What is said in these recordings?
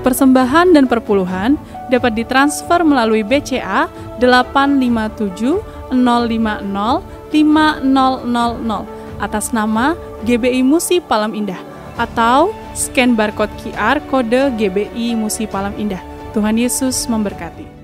persembahan dan perpuluhan dapat ditransfer melalui BCA 857 050 5000 atas nama GBI Musi Palem Indah atau scan barcode QR kode GBI Musi Palem Indah. Tuhan Yesus memberkati.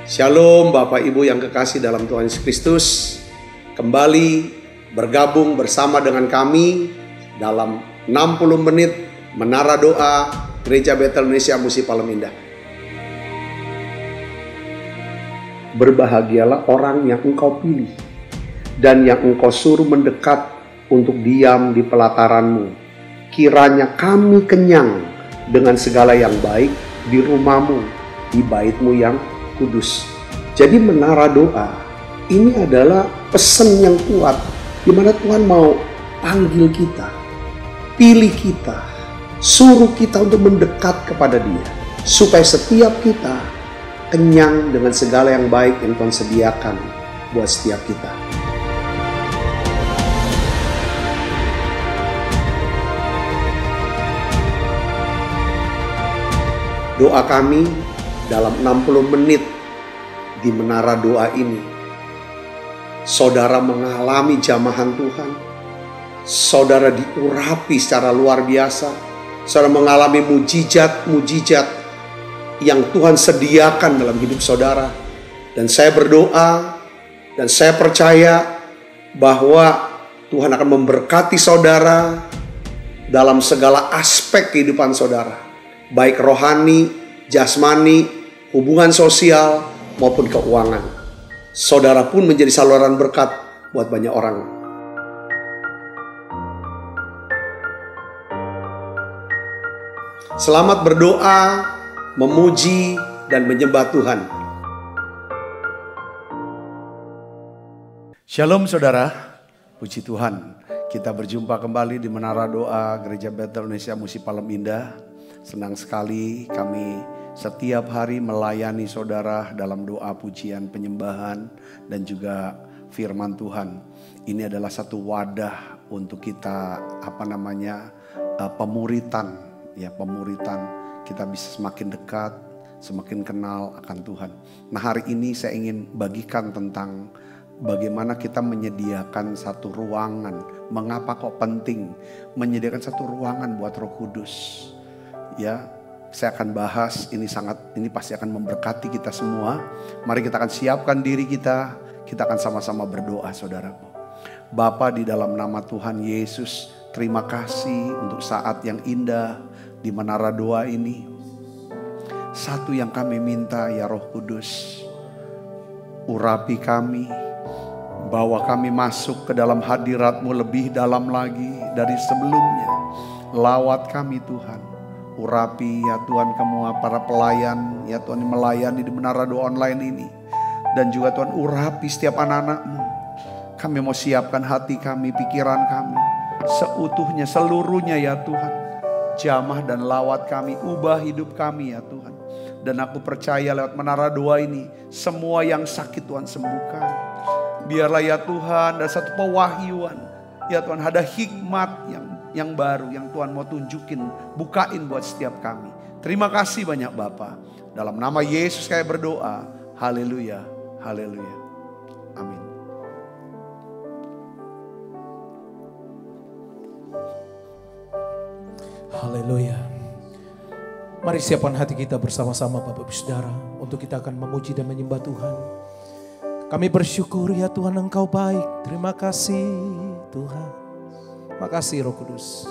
Shalom Bapak Ibu yang kekasih dalam Tuhan Yesus Kristus. Kembali bergabung bersama dengan kami dalam 60 menit Menara Doa Gereja Betel Indonesia Musi Palem Indah. Berbahagialah orang yang engkau pilih dan yang engkau suruh mendekat untuk diam di pelataranmu. Kiranya kami kenyang dengan segala yang baik di rumahmu, di baitmu yang kudus. Jadi menara doa ini adalah pesan yang kuat di mana Tuhan mau panggil kita, pilih kita, suruh kita untuk mendekat kepada Dia supaya setiap kita kenyang dengan segala yang baik yang Tuhan sediakan buat setiap kita. Doa kami dalam 60 menit di menara doa ini, saudara mengalami jamahan Tuhan, saudara diurapi secara luar biasa, saudara mengalami mujizat-mujizat yang Tuhan sediakan dalam hidup saudara. Dan saya berdoa dan saya percaya bahwa Tuhan akan memberkati saudara dalam segala aspek kehidupan saudara, baik rohani, jasmani, hubungan sosial maupun keuangan. Saudara pun menjadi saluran berkat buat banyak orang. Selamat berdoa, memuji, dan menyembah Tuhan. Shalom saudara, puji Tuhan. Kita berjumpa kembali di Menara Doa Gereja Betel Indonesia Musi Palem Indah. Senang sekali kami setiap hari melayani saudara dalam doa, pujian, penyembahan, dan juga firman Tuhan. Ini adalah satu wadah untuk kita pemuritan, pemuritan. Kita bisa semakin dekat, semakin kenal akan Tuhan. Nah, hari ini saya ingin bagikan tentang bagaimana kita menyediakan satu ruangan. Mengapa kok penting menyediakan satu ruangan buat Roh Kudus? Saya akan bahas ini pasti akan memberkati kita semua. Mari kita akan siapkan diri kita akan sama-sama berdoa saudaraku. Bapa, di dalam nama Tuhan Yesus, terima kasih untuk saat yang indah di menara doa ini. Satu yang kami minta ya Roh Kudus, urapi kami, bawa kami masuk ke dalam hadirat-Mu lebih dalam lagi dari sebelumnya. Lawat kami Tuhan. Urapi ya Tuhan kamu para pelayan ya Tuhan yang melayani di menara doa online ini. Dan juga Tuhan urapi setiap anak-anak-Mu. Kami mau siapkan hati kami, pikiran kami seutuhnya, seluruhnya ya Tuhan. Jamah dan lawat kami, ubah hidup kami ya Tuhan. Dan aku percaya lewat menara doa ini semua yang sakit Tuhan sembuhkan. Biarlah ya Tuhan ada satu pewahyuan ya Tuhan, ada hikmat yang baru yang Tuhan mau tunjukin, bukain buat setiap kami. Terima kasih banyak Bapa. Dalam nama Yesus saya berdoa. Haleluya, haleluya. Amin. Haleluya. Mari siapkan hati kita bersama-sama Bapak Ibu Saudara, untuk kita akan memuji dan menyembah Tuhan. Kami bersyukur ya Tuhan, Engkau baik. Terima kasih Tuhan. Makasih Roh Kudus.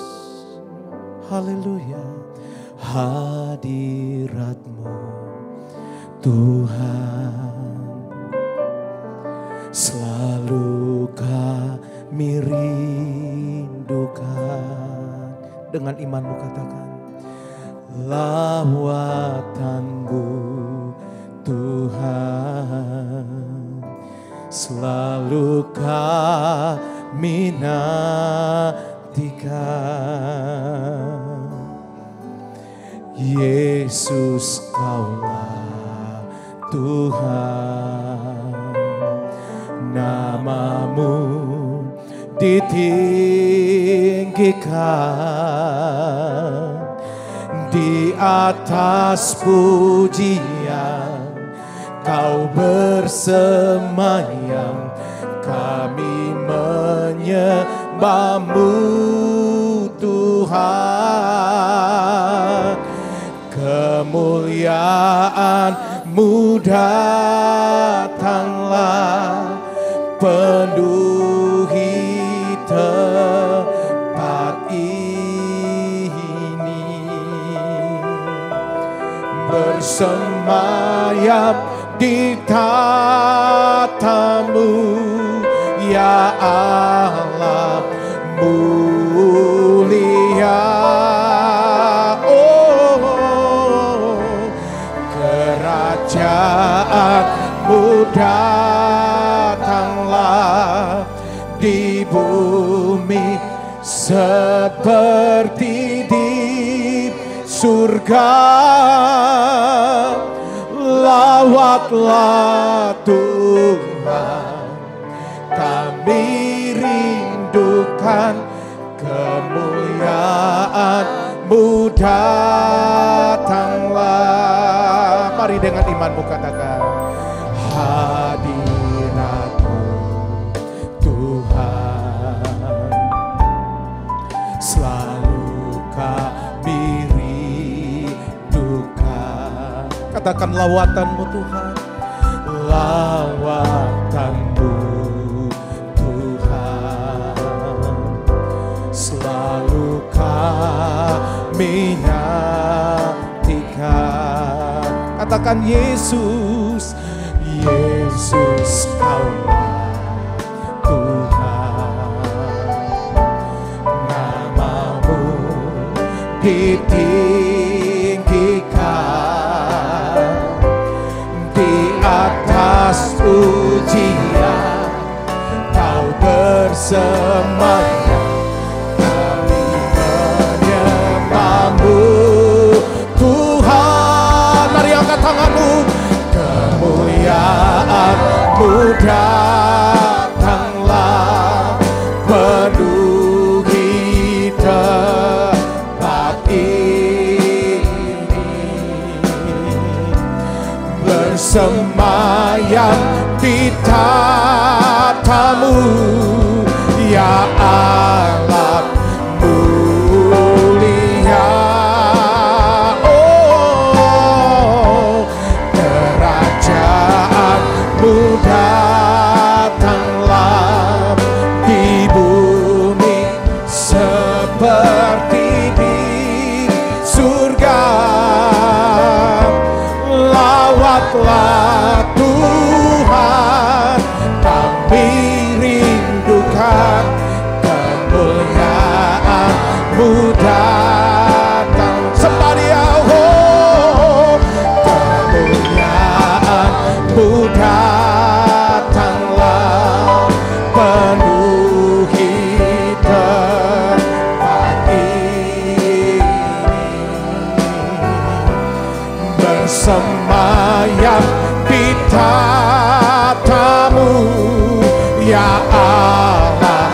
Haleluya. Hadirat-Mu Tuhan selalu kami rindukan. Dengan imanmu katakan, lawatan-Mu Tuhan selalu kami nantikan. Yesus Kaulah Tuhan. Nama-Mu ditinggikan di atas pujian, Kau bersemayam, kami menyembah-Mu Tuhan. Kemuliaan-Mu datanglah, penuhi tempat ini, bersemayam di tata-Mu, ya Allah mulia. Oh, kerajaan-Mu datanglah di bumi seperti di surga. Lawatlah Tuhan, kami rindukan kemuliaan-Mu datanglah. Mari dengan imanmu katakan, hadirat-Mu Tuhan, selalu kami rindukan. Katakan lawatan-Mu Tuhan, lawatan-Mu Tuhan, selalu kami nantikan. Katakan Yesus, Yesus Kaulah Tuhan, nama-Mu ditinggikan di atas pujian, Kau bersemayam, kami menyembah-Mu Tuhan. Mari angkat tanganmu. Kemuliaan-Mu datanglah, penuhi tempat ini, bersemayam di tata-Mu, ya Allah mulia. Oh, kerajaan-Mu datanglah di bumi seperti di surga. Lawatlah Tuhan, kami rindukan kemuliaan-Mu datang. Sembadia, oh, kemuliaan-Mu datanglah, penuhi tempat ini, bersemayam di tata-Mu, ya Allah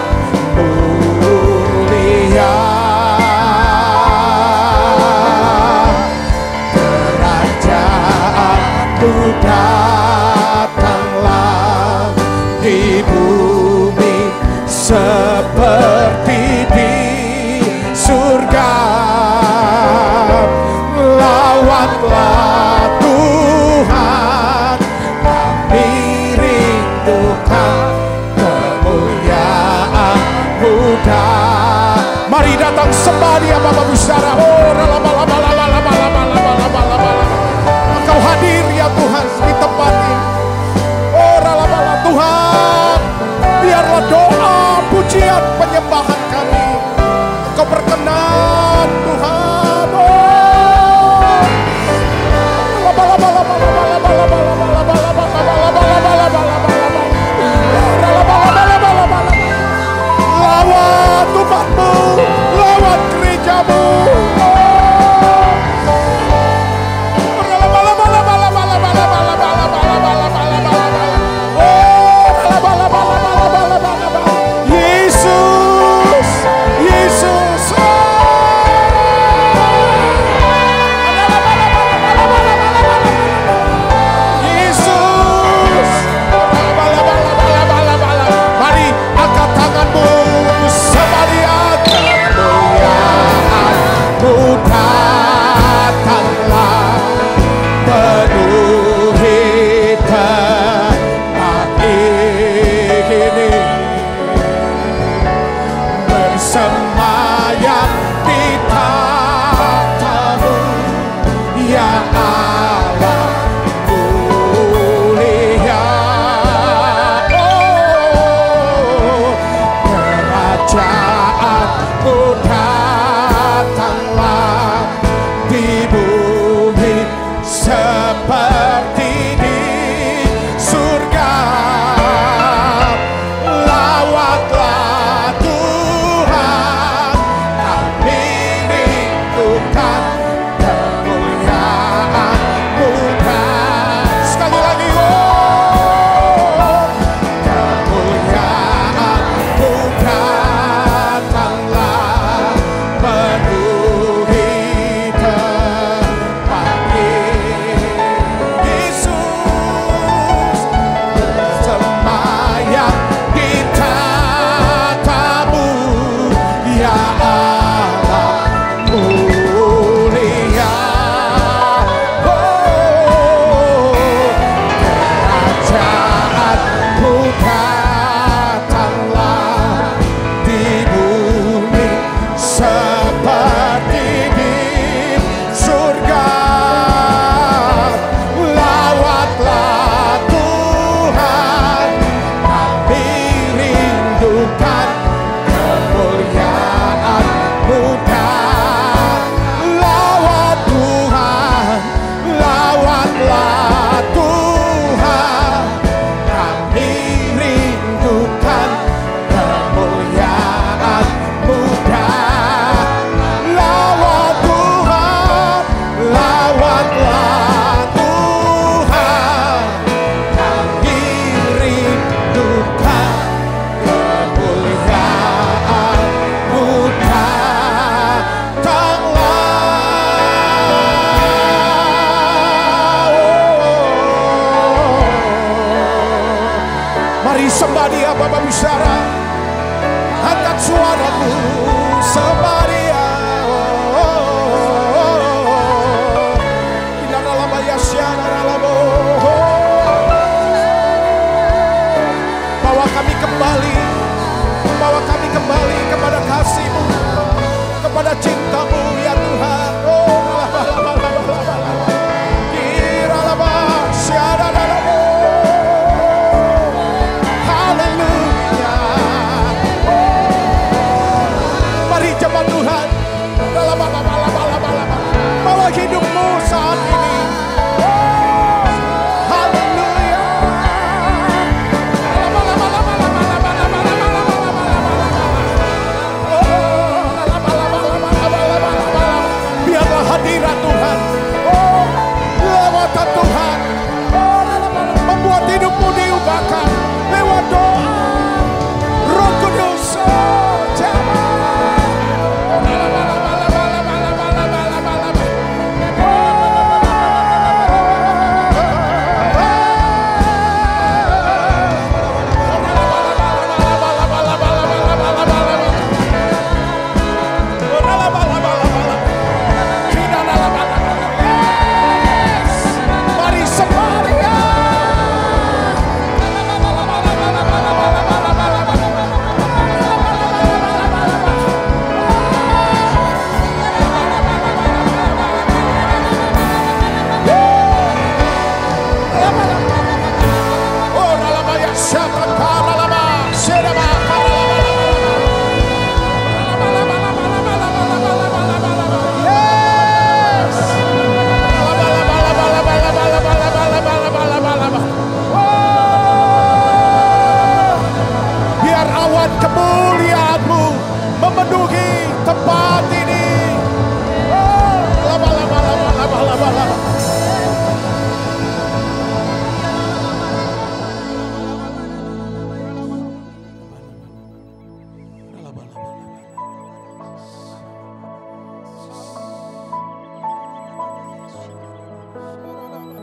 mulia. Kerajaan-Mu datanglah di bumi seperti di surga. Lawatlah Tuhan, kami rindukan kemuliaan-Mu datang. Mari datang sembah Dia Bapak Ibu Saudara. Oh, Engkau hadir ya Tuhan di tempat ini. Oh, Tuhan, biarlah doa, pujian, penyembahan kami Kau berkenan Tuhan. Oh, sembah Dia Bapak bicara. Angkat suaramu, sembah Dia. Bawa kami kembali, bawa kami kembali kepada kasih-Mu, kepada cinta-Mu ya Tuhan. Haleluya. Mari jemaat Tuhan, bawa hidupmu saat ini. Hadirat Tuhan, lawatan Tuhan, membuat hidupmu diubahkan lewat doa. Roh Kudus, kemuliaan-Mu memenuhi tempat ini.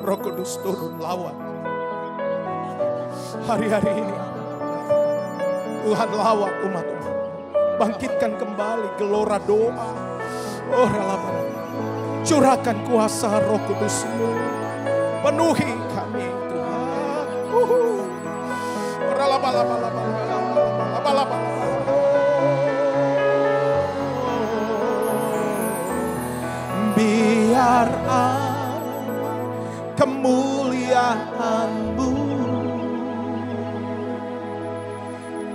Roh Kudus turun lawat hari-hari ini. Tuhan lawat umat-umat, bangkitkan kembali gelora doa. Oh relawan, curahkan kuasa Roh Kudus-Mu, penuhi kami Tuhan. Biar kemuliaan-Mu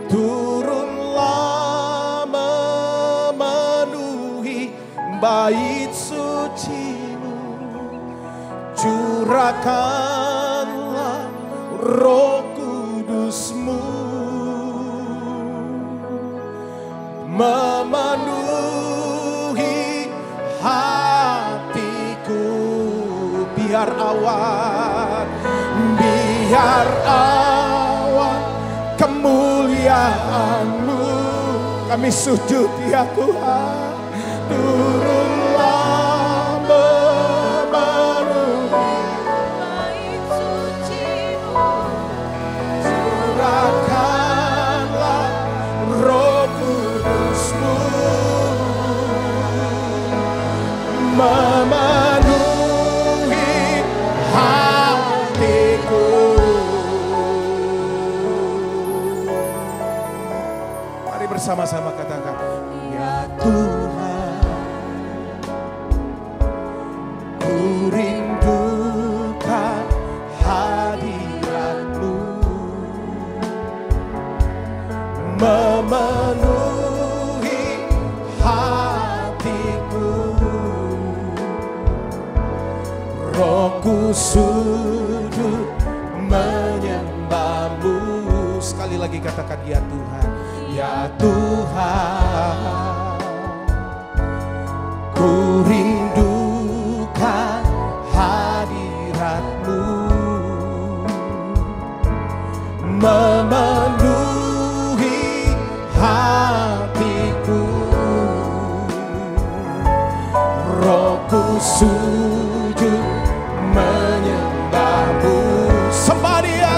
turunlah memenuhi bait suci-Mu, curahkanlah Roh Kudus-Mu, memenuhi hatiku. Biar awan kemuliaan-Mu, kami sujud ya Tuhan. Turunlah memenuhi bait suci-Mu, curahkanlah Roh Kudus-Mu, memenuhi hatiku. Bersama-sama katakan, ya Tuhan, ku rindukan hadirat-Mu, memenuhi hatiku. Rohku sujud menyembah-Mu. Sekali lagi katakan, ya Tuhan. Ya Tuhan, ku rindukan hadirat-Mu, memenuhi hatiku. Rohku sujud menyembah-Mu. Sembah Dia,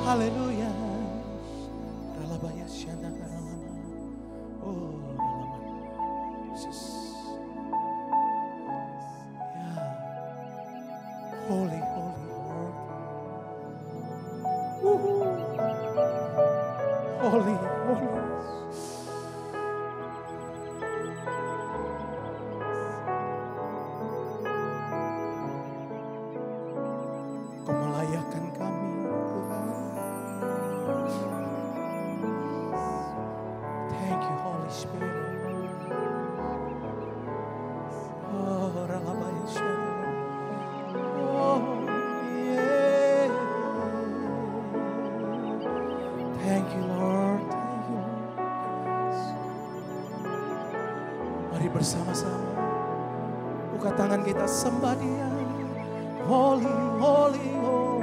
Haleluya. Holy, holy Lord. Holy, holy. Kau melayakkan kami, Tuhan. Thank you, Holy Spirit. Oh, Ralabayasya. Oh, yeah. Thank you, Lord. Thank you, Lord. Mari bersama-sama buka tangan kita, sembah Dia. Holy, holy, holy.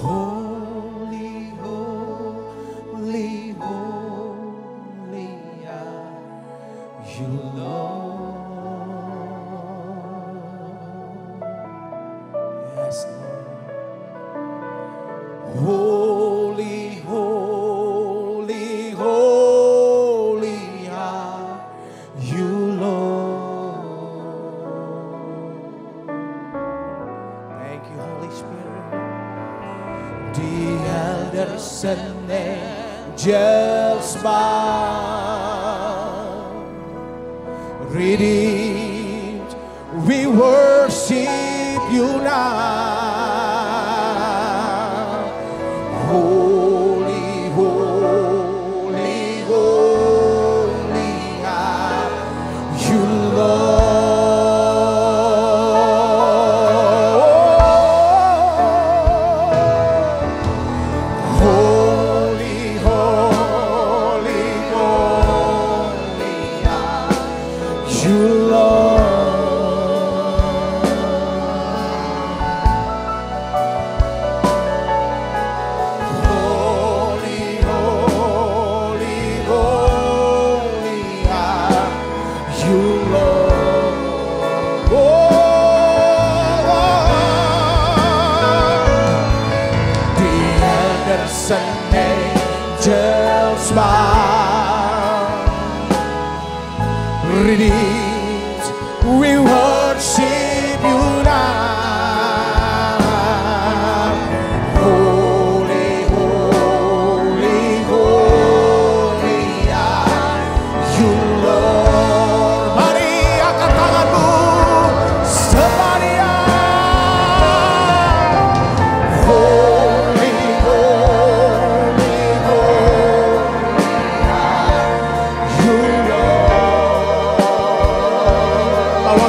Holy, holy, holy are you, Lord. Yes, Lord. Holy, holy, holy are you, Lord. Thank you, Holy Spirit. The elders and angels bow, redeemed, we worship you now. Holy, holy, holy are you, Lord. Holy, holy, holy are you, Lord. Holy, holy, holy are you, Lord. Oh, the elders and angels bow, redeemed, we worship you now. Holy, holy, holy are you, Lord. Mari angkat tanganmu, sembah Dia. Holy, holy, holy are you, Lord. Bawa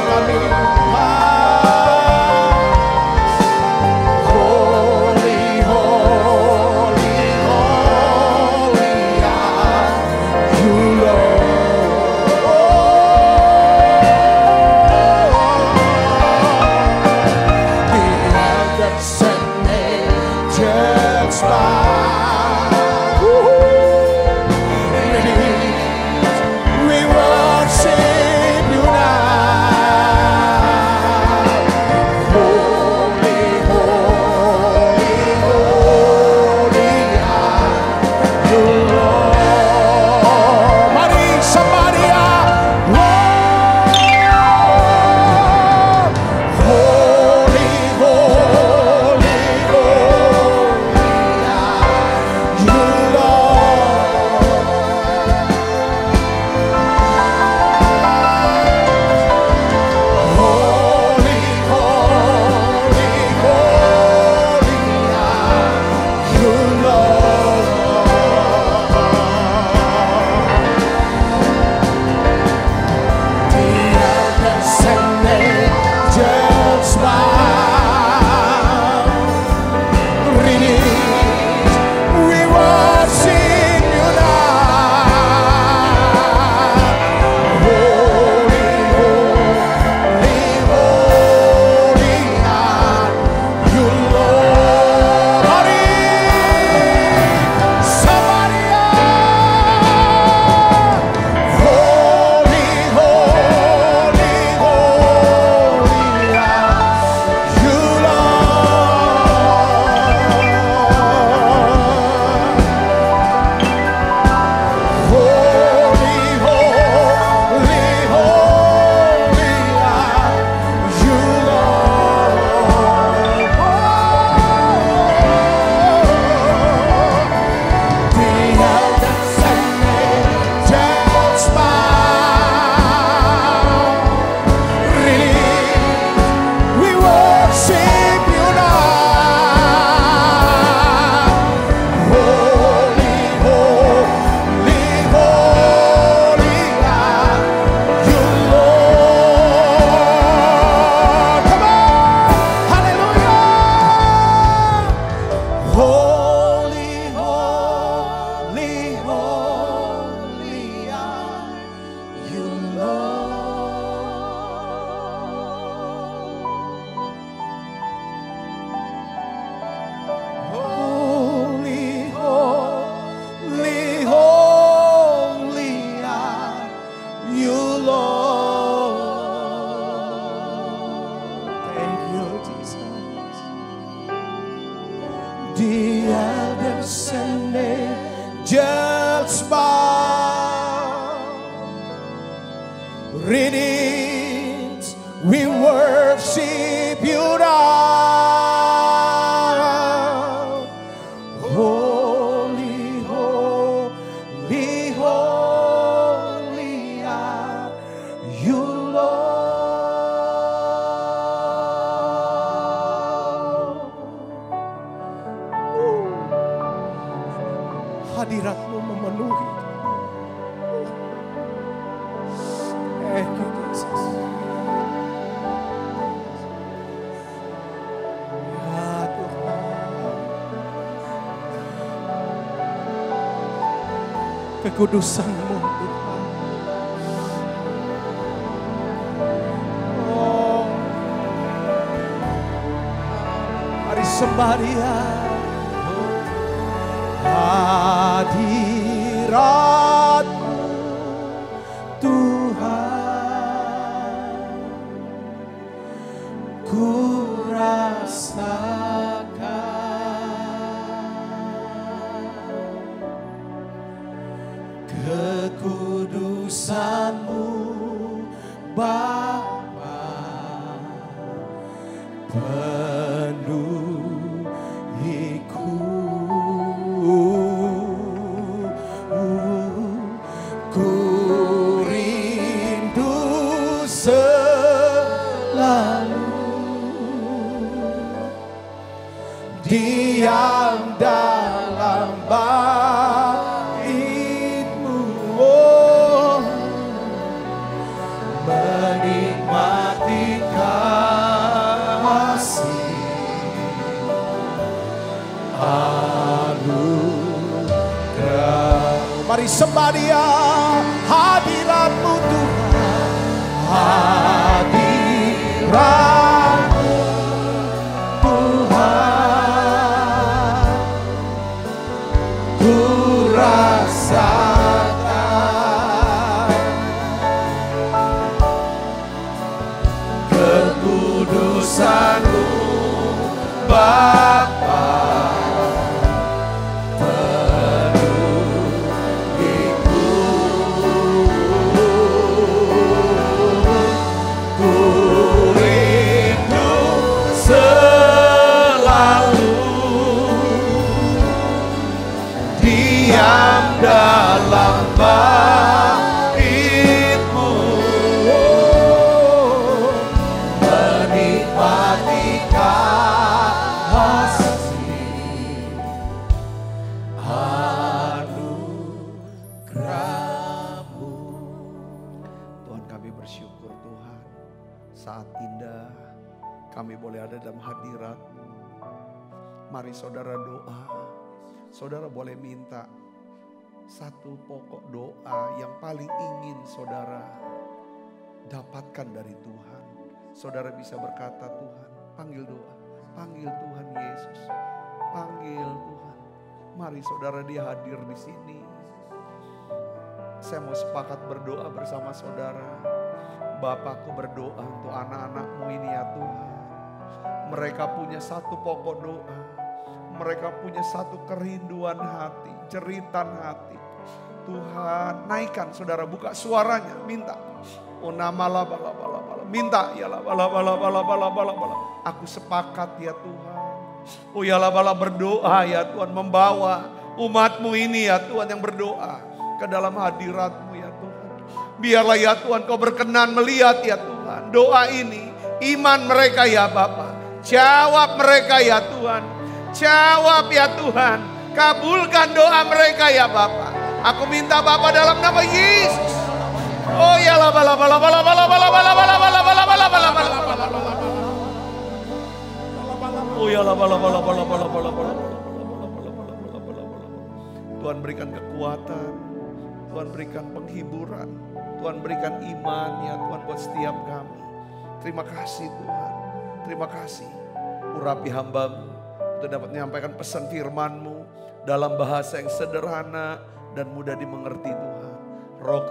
We worship you now. Holy, holy, holy are you, Lord. Hadirat-Mu memenuhi. Thank you, Jesus. Ya Tuhan, kekudusan-Mu Tuhan. Oh, mari sembah Dia. Hadirat-Mu Tuhan, ku rasakan kekudusan-Mu Bapa, penuhiku. Ku rindu selalu diam dalam bait-Mu, oh, menikmati kasih anugerah. Mari sembah Dia. Hadirat-Mu Tuhan, hadirat-Mu Tuhan, ku rasakan kekudusan-Mu Bapa, dalam bait-Mu, oh, menikmati kasih anugerah-Mu. Tuhan, kami bersyukur Tuhan, saat indah kami boleh ada dalam hadirat-Mu. Mari saudara doa, saudara boleh minta satu pokok doa yang paling ingin saudara dapatkan dari Tuhan. Saudara bisa berkata, Tuhan, panggil doa, panggil Tuhan Yesus, panggil Tuhan. Mari saudara, Dia hadir di sini. Saya mau sepakat berdoa bersama saudara. Bapakku berdoa untuk anak-anak-Mu ini ya Tuhan. Mereka punya satu pokok doa. Mereka punya satu kerinduan hati, jeritan hati. Tuhan, naikkan saudara, buka suaranya, minta. Oh nama la bala bala bala, minta ya la bala bala bala bala bala bala. Aku sepakat ya Tuhan. Oh ya la bala, berdoa ya Tuhan, membawa umat-Mu ini ya Tuhan yang berdoa ke dalam hadirat-Mu ya Tuhan. Biarlah ya Tuhan Kau berkenan melihat ya Tuhan doa ini, iman mereka ya Bapa. Jawab mereka ya Tuhan. Jawab ya Tuhan. Kabulkan doa mereka ya Bapa. Aku minta Bapa dalam nama Yesus. Oh ya la bala bala bala bala bala bala bala bala bala bala bala bala bala. Oh ya la bala bala bala bala bala bala. Tuhan berikan kekuatan, Tuhan berikan penghiburan, Tuhan berikan iman ya Tuhan buat setiap kami. Terima kasih Tuhan, terima kasih. Urapi hamba-Mu untuk dapat menyampaikan pesan firman-Mu dalam bahasa yang sederhana dan mudah dimengerti Tuhan. Roh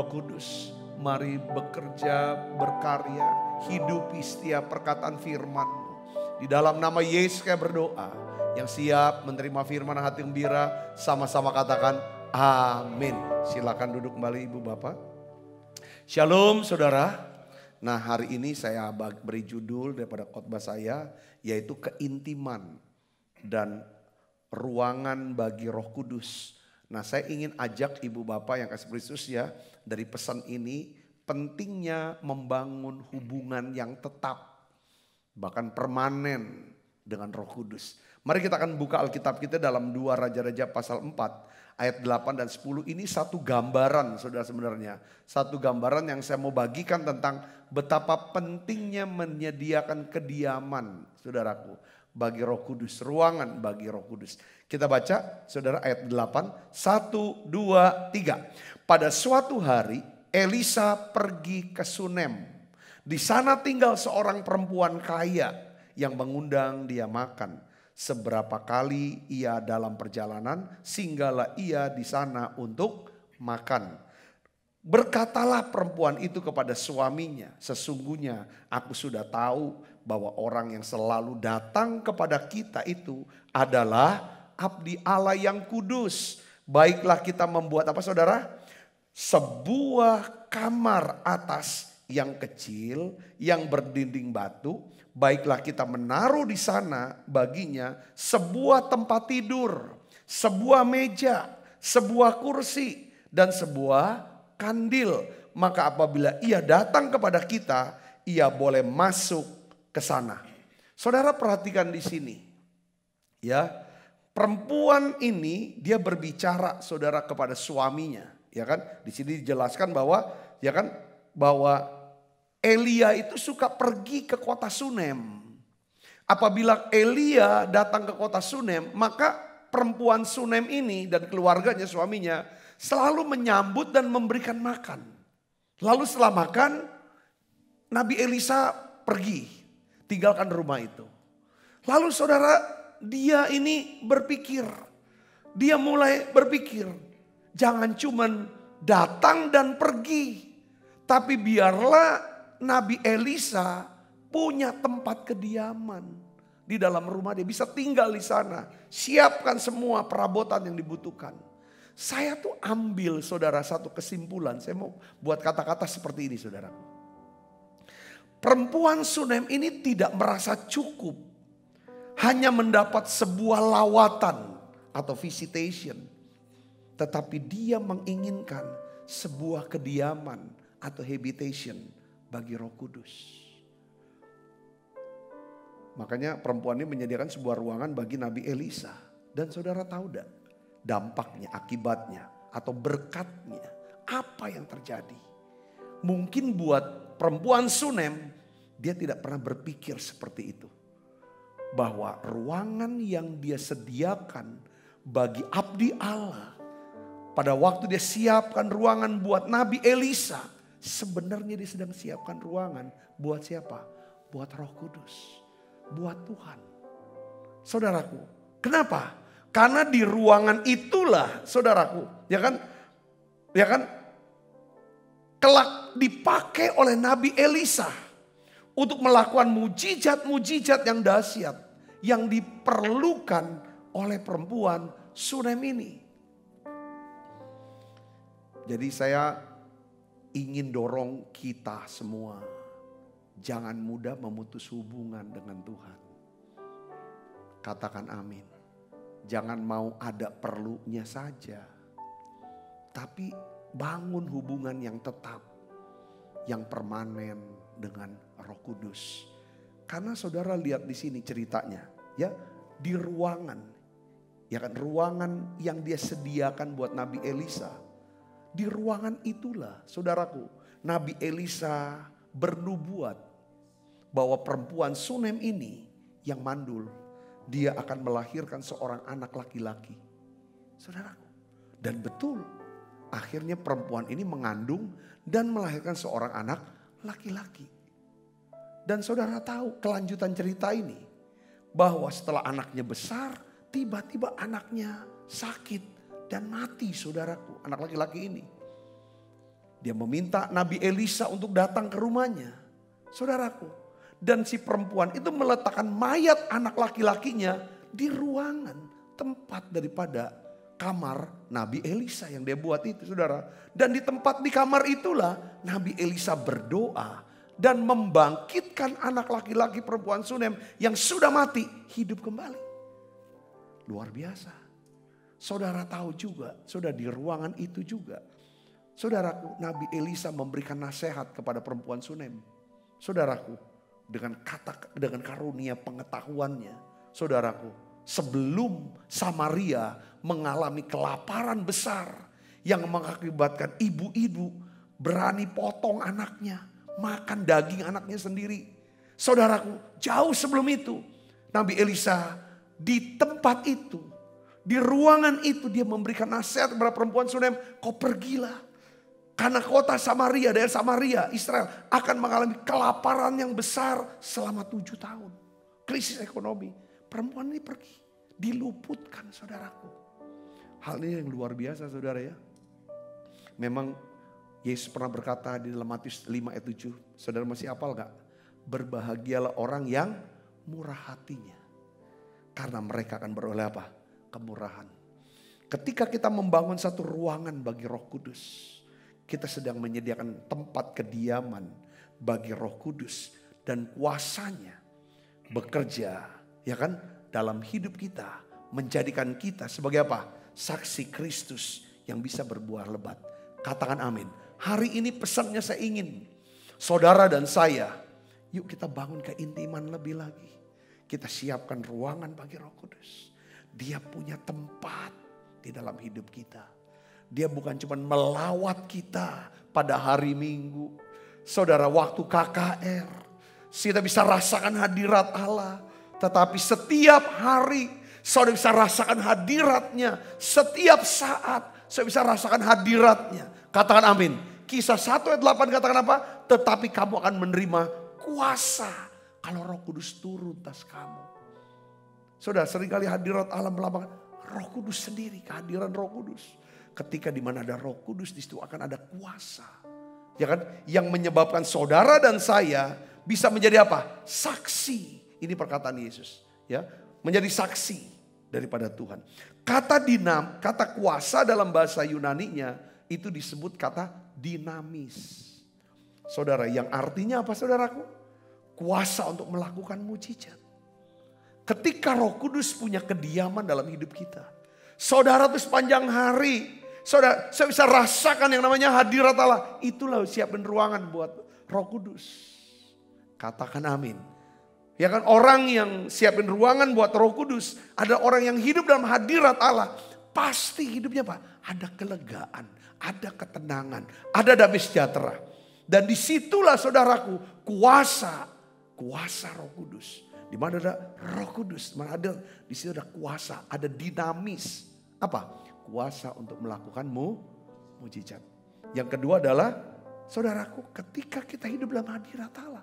Kudus, mari bekerja, berkarya, hidupi setiap perkataan firman-Mu. Di dalam nama Yesus saya berdoa. Yang siap menerima firman hati gembira, sama-sama katakan amin. Silakan duduk kembali Ibu Bapak. Shalom saudara. Nah, hari ini saya beri judul daripada khotbah saya, yaitu keintiman dan ruangan bagi Roh Kudus. Nah, saya ingin ajak ibu bapak yang kasih Kristus ya, dari pesan ini pentingnya membangun hubungan yang tetap, bahkan permanen dengan Roh Kudus. Mari kita akan buka Alkitab kita dalam 2 Raja-Raja pasal 4 ayat 8 dan 10. Ini satu gambaran saudara, sebenarnya. Satu gambaran yang saya mau bagikan tentang betapa pentingnya menyediakan kediaman saudaraku bagi Roh Kudus. Ruangan bagi Roh Kudus. Kita baca saudara ayat 8. 1, 2, 3. Pada suatu hari Elisa pergi ke Sunem. Di sana tinggal seorang perempuan kaya yang mengundang dia makan. Seberapa kali ia dalam perjalanan, singgahlah ia di sana untuk makan. Berkatalah perempuan itu kepada suaminya, sesungguhnya aku sudah tahu bahwa orang yang selalu datang kepada kita itu adalah abdi Allah yang kudus. Baiklah kita membuat apa saudara? Sebuah kamar atas yang kecil, yang berdinding batu. Baiklah kita menaruh di sana baginya sebuah tempat tidur, sebuah meja, sebuah kursi, dan sebuah kandil. Maka apabila ia datang kepada kita, ia boleh masuk ke sana. Saudara perhatikan di sini. Ya, perempuan ini dia berbicara saudara kepada suaminya, ya kan? Di sini dijelaskan bahwa ya kan bahwa Elia itu suka pergi ke kota Sunem. Apabila Elia datang ke kota Sunem, maka perempuan Sunem ini dan keluarganya, suaminya, selalu menyambut dan memberikan makan. Lalu setelah makan, Nabi Elisa pergi, tinggalkan rumah itu. Lalu saudara, dia ini berpikir, dia mulai berpikir, jangan cuman datang dan pergi, tapi biarlah Nabi Elisa punya tempat kediaman di dalam rumah, dia bisa tinggal di sana. Siapkan semua perabotan yang dibutuhkan. Saya tuh ambil saudara satu kesimpulan. Saya mau buat kata-kata seperti ini saudara. Perempuan Sunem ini tidak merasa cukup hanya mendapat sebuah lawatan atau visitation. Tetapi dia menginginkan sebuah kediaman atau habitation bagi Roh Kudus. Makanya perempuan ini menyediakan sebuah ruangan bagi Nabi Elisa. Dan saudara tahu tidak dampaknya, akibatnya atau berkatnya apa yang terjadi? Mungkin buat perempuan Sunem dia tidak pernah berpikir seperti itu. Bahwa ruangan yang dia sediakan bagi abdi Allah, pada waktu dia siapkan ruangan buat Nabi Elisa, sebenarnya dia sedang siapkan ruangan buat siapa? Buat Roh Kudus, buat Tuhan. Saudaraku, kenapa? Karena di ruangan itulah saudaraku, ya kan? Kelak dipakai oleh Nabi Elisa untuk melakukan mujizat-mujizat yang dahsyat yang diperlukan oleh perempuan Sunem ini. Jadi saya ingin dorong kita semua, jangan mudah memutus hubungan dengan Tuhan. Katakan amin. Jangan mau ada perlunya saja, tapi bangun hubungan yang tetap, yang permanen dengan Roh Kudus. Karena saudara lihat di sini ceritanya, ya, di ruangan, ya kan, ruangan yang dia sediakan buat Nabi Elisa. Di ruangan itulah saudaraku, Nabi Elisa bernubuat bahwa perempuan Sunem ini yang mandul, dia akan melahirkan seorang anak laki-laki. Saudaraku, dan betul akhirnya perempuan ini mengandung dan melahirkan seorang anak laki-laki. Dan saudara tahu kelanjutan cerita ini, bahwa setelah anaknya besar, tiba-tiba anaknya sakit dan mati saudaraku, anak laki-laki ini. Dia meminta Nabi Elisa untuk datang ke rumahnya, saudaraku. Dan si perempuan itu meletakkan mayat anak laki-lakinya di ruangan tempat daripada kamar Nabi Elisa yang dia buat itu saudara. Dan di tempat di kamar itulah Nabi Elisa berdoa dan membangkitkan anak laki-laki perempuan Sunem yang sudah mati hidup kembali. Luar biasa. Saudara tahu juga, saudara di ruangan itu juga. Saudaraku, Nabi Elisa memberikan nasihat kepada perempuan Sunem. Saudaraku, dengan karunia pengetahuannya, saudaraku, sebelum Samaria mengalami kelaparan besar yang mengakibatkan ibu-ibu berani potong anaknya, makan daging anaknya sendiri. Saudaraku, jauh sebelum itu, Nabi Elisa di tempat itu, di ruangan itu dia memberikan nasihat kepada perempuan Sunem, kau pergilah. Karena kota Samaria, daerah Samaria, Israel akan mengalami kelaparan yang besar selama 7 tahun. Krisis ekonomi. Perempuan ini pergi, diluputkan saudaraku. Hal ini yang luar biasa saudara ya. Memang Yesus pernah berkata di dalam Matius 5 ayat 7. Saudara masih hafal gak? Berbahagialah orang yang murah hatinya. Karena mereka akan beroleh apa? Kemurahan. Ketika kita membangun satu ruangan bagi Roh Kudus, kita sedang menyediakan tempat kediaman bagi Roh Kudus dan kuasanya bekerja, ya kan, dalam hidup kita, menjadikan kita sebagai apa? Saksi Kristus yang bisa berbuah lebat. Katakan amin. Hari ini pesannya saya ingin saudara dan saya, yuk kita bangun keintiman lebih lagi. Kita siapkan ruangan bagi Roh Kudus. Dia punya tempat di dalam hidup kita. Dia bukan cuma melawat kita pada hari Minggu. Saudara, waktu KKR, kita bisa rasakan hadirat Allah. Tetapi setiap hari, saudara bisa rasakan hadiratnya. Setiap saat, saudara bisa rasakan hadiratnya. Katakan amin. Kisah 1 ayat 8 katakan apa? Tetapi kamu akan menerima kuasa kalau Roh Kudus turun atas kamu. Saudara, seringkali hadirat Allah melambangkan Roh Kudus sendiri, kehadiran Roh Kudus. Ketika di mana ada Roh Kudus, di situ akan ada kuasa. Ya kan? Yang menyebabkan saudara dan saya bisa menjadi apa? Saksi. Ini perkataan Yesus, ya. Menjadi saksi daripada Tuhan. Kata kuasa dalam bahasa Yunaninya itu disebut kata dinamis. Saudara, yang artinya apa saudaraku? Kuasa untuk melakukan mujizat. Ketika Roh Kudus punya kediaman dalam hidup kita. Saudara tuh sepanjang hari, saudara, saya bisa rasakan yang namanya hadirat Allah. Itulah siapin ruangan buat Roh Kudus. Katakan amin. Ya kan, orang yang siapin ruangan buat Roh Kudus, ada orang yang hidup dalam hadirat Allah. Pasti hidupnya apa? Ada kelegaan, ada ketenangan, ada damai sejahtera. Dan disitulah saudaraku kuasa Roh Kudus. Di mana ada Roh Kudus, mana ada di situ ada kuasa, ada dinamis. Apa? Kuasa untuk melakukan mujizat. Yang kedua adalah saudaraku, ketika kita hidup dalam hadirat Allah,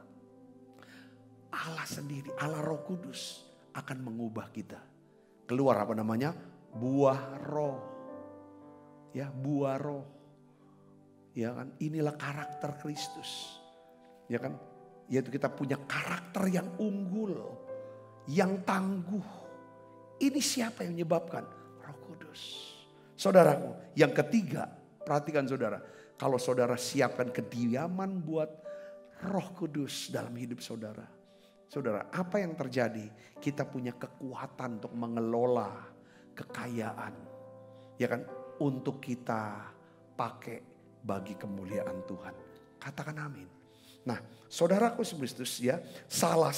Allah sendiri, Allah Roh Kudus akan mengubah kita. Keluar apa namanya? Buah roh. Ya, buah roh. Ya kan, inilah karakter Kristus. Ya kan, yaitu kita punya karakter yang unggul, yang tangguh. Ini siapa yang menyebabkan? Roh Kudus. Saudaraku, yang ketiga, perhatikan saudara. Kalau saudara siapkan kediaman buat Roh Kudus dalam hidup saudara. Saudara, apa yang terjadi? Kita punya kekuatan untuk mengelola kekayaan. Ya kan? Untuk kita pakai bagi kemuliaan Tuhan. Katakan amin. Nah, saudaraku Kristus ya, salah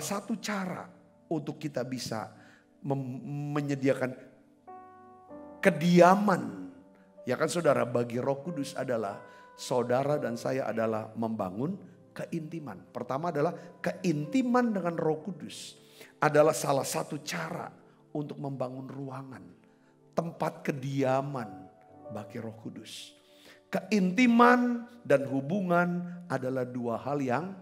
satu cara untuk kita bisa menyediakan kediaman, ya kan saudara, bagi Roh Kudus adalah saudara dan saya adalah membangun keintiman. Pertama adalah keintiman dengan Roh Kudus adalah salah satu cara untuk membangun ruangan, tempat kediaman bagi Roh Kudus. Keintiman dan hubungan adalah dua hal yang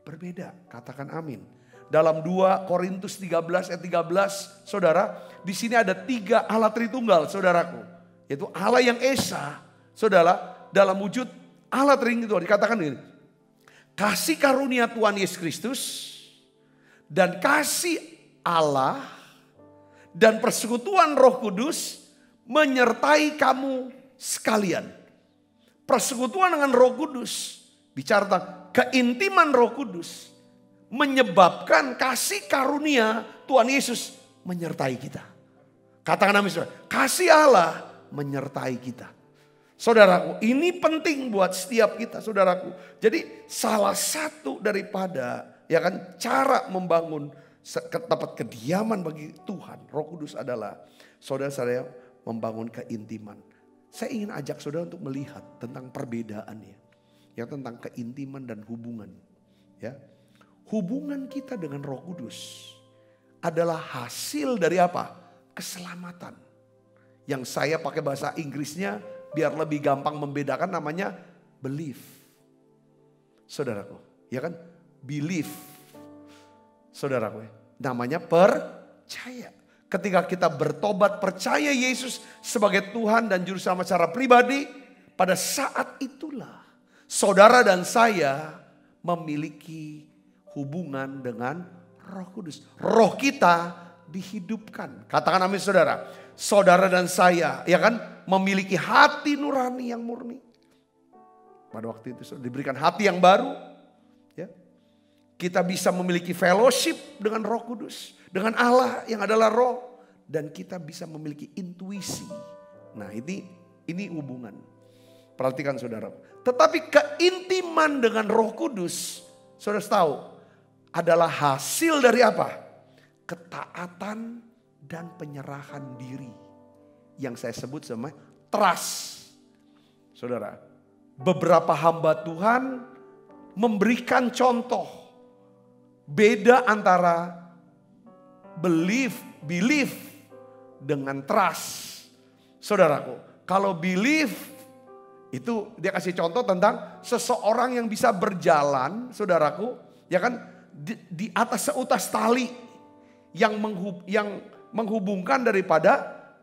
berbeda. Katakan amin. Dalam 2 Korintus 13 ayat 13, saudara, di sini ada 3 Allah Tritunggal, saudaraku. Yaitu Allah yang Esa, saudara, dalam wujud Allah Tritunggal. Dikatakan ini, kasih karunia Tuhan Yesus Kristus dan kasih Allah dan persekutuan Roh Kudus menyertai kamu sekalian. Persekutuan dengan Roh Kudus Bicara tentang keintiman Roh Kudus menyebabkan kasih karunia Tuhan Yesus menyertai kita. Katakan amin saudara, kasih Allah menyertai kita. Saudaraku, ini penting buat setiap kita saudaraku. Jadi salah satu daripada ya kan cara membangun tempat kediaman bagi Tuhan, Roh Kudus adalah saudara-saudara membangun keintiman. Saya ingin ajak saudara untuk melihat tentang perbedaannya. Ya tentang keintiman dan hubungan. Ya. Hubungan kita dengan Roh Kudus adalah hasil dari apa? Keselamatan. Yang saya pakai bahasa Inggrisnya biar lebih gampang membedakan namanya belief. Saudaraku, ya kan? Belief. Saudaraku, namanya percaya. Ketika kita bertobat percaya Yesus sebagai Tuhan dan Juru Selamat secara pribadi, pada saat itulah saudara dan saya memiliki hubungan dengan Roh Kudus. Roh kita dihidupkan. Katakan amin saudara. Saudara dan saya ya kan memiliki hati nurani yang murni. Pada waktu itu diberikan hati yang baru. Ya. Kita bisa memiliki fellowship dengan Roh Kudus. Dengan Allah yang adalah Roh. Dan kita bisa memiliki intuisi. Nah ini hubungan. Perhatikan saudara. Tetapi keintiman dengan Roh Kudus. Saudara tahu. Adalah hasil dari apa? Ketaatan dan penyerahan diri. Yang saya sebut sama trust. Saudara. Beberapa hamba Tuhan memberikan contoh. Beda antara belief dengan trust. Saudaraku, kalau belief itu dia kasih contoh tentang seseorang yang bisa berjalan, saudaraku, ya kan di atas seutas tali yang menghubungkan daripada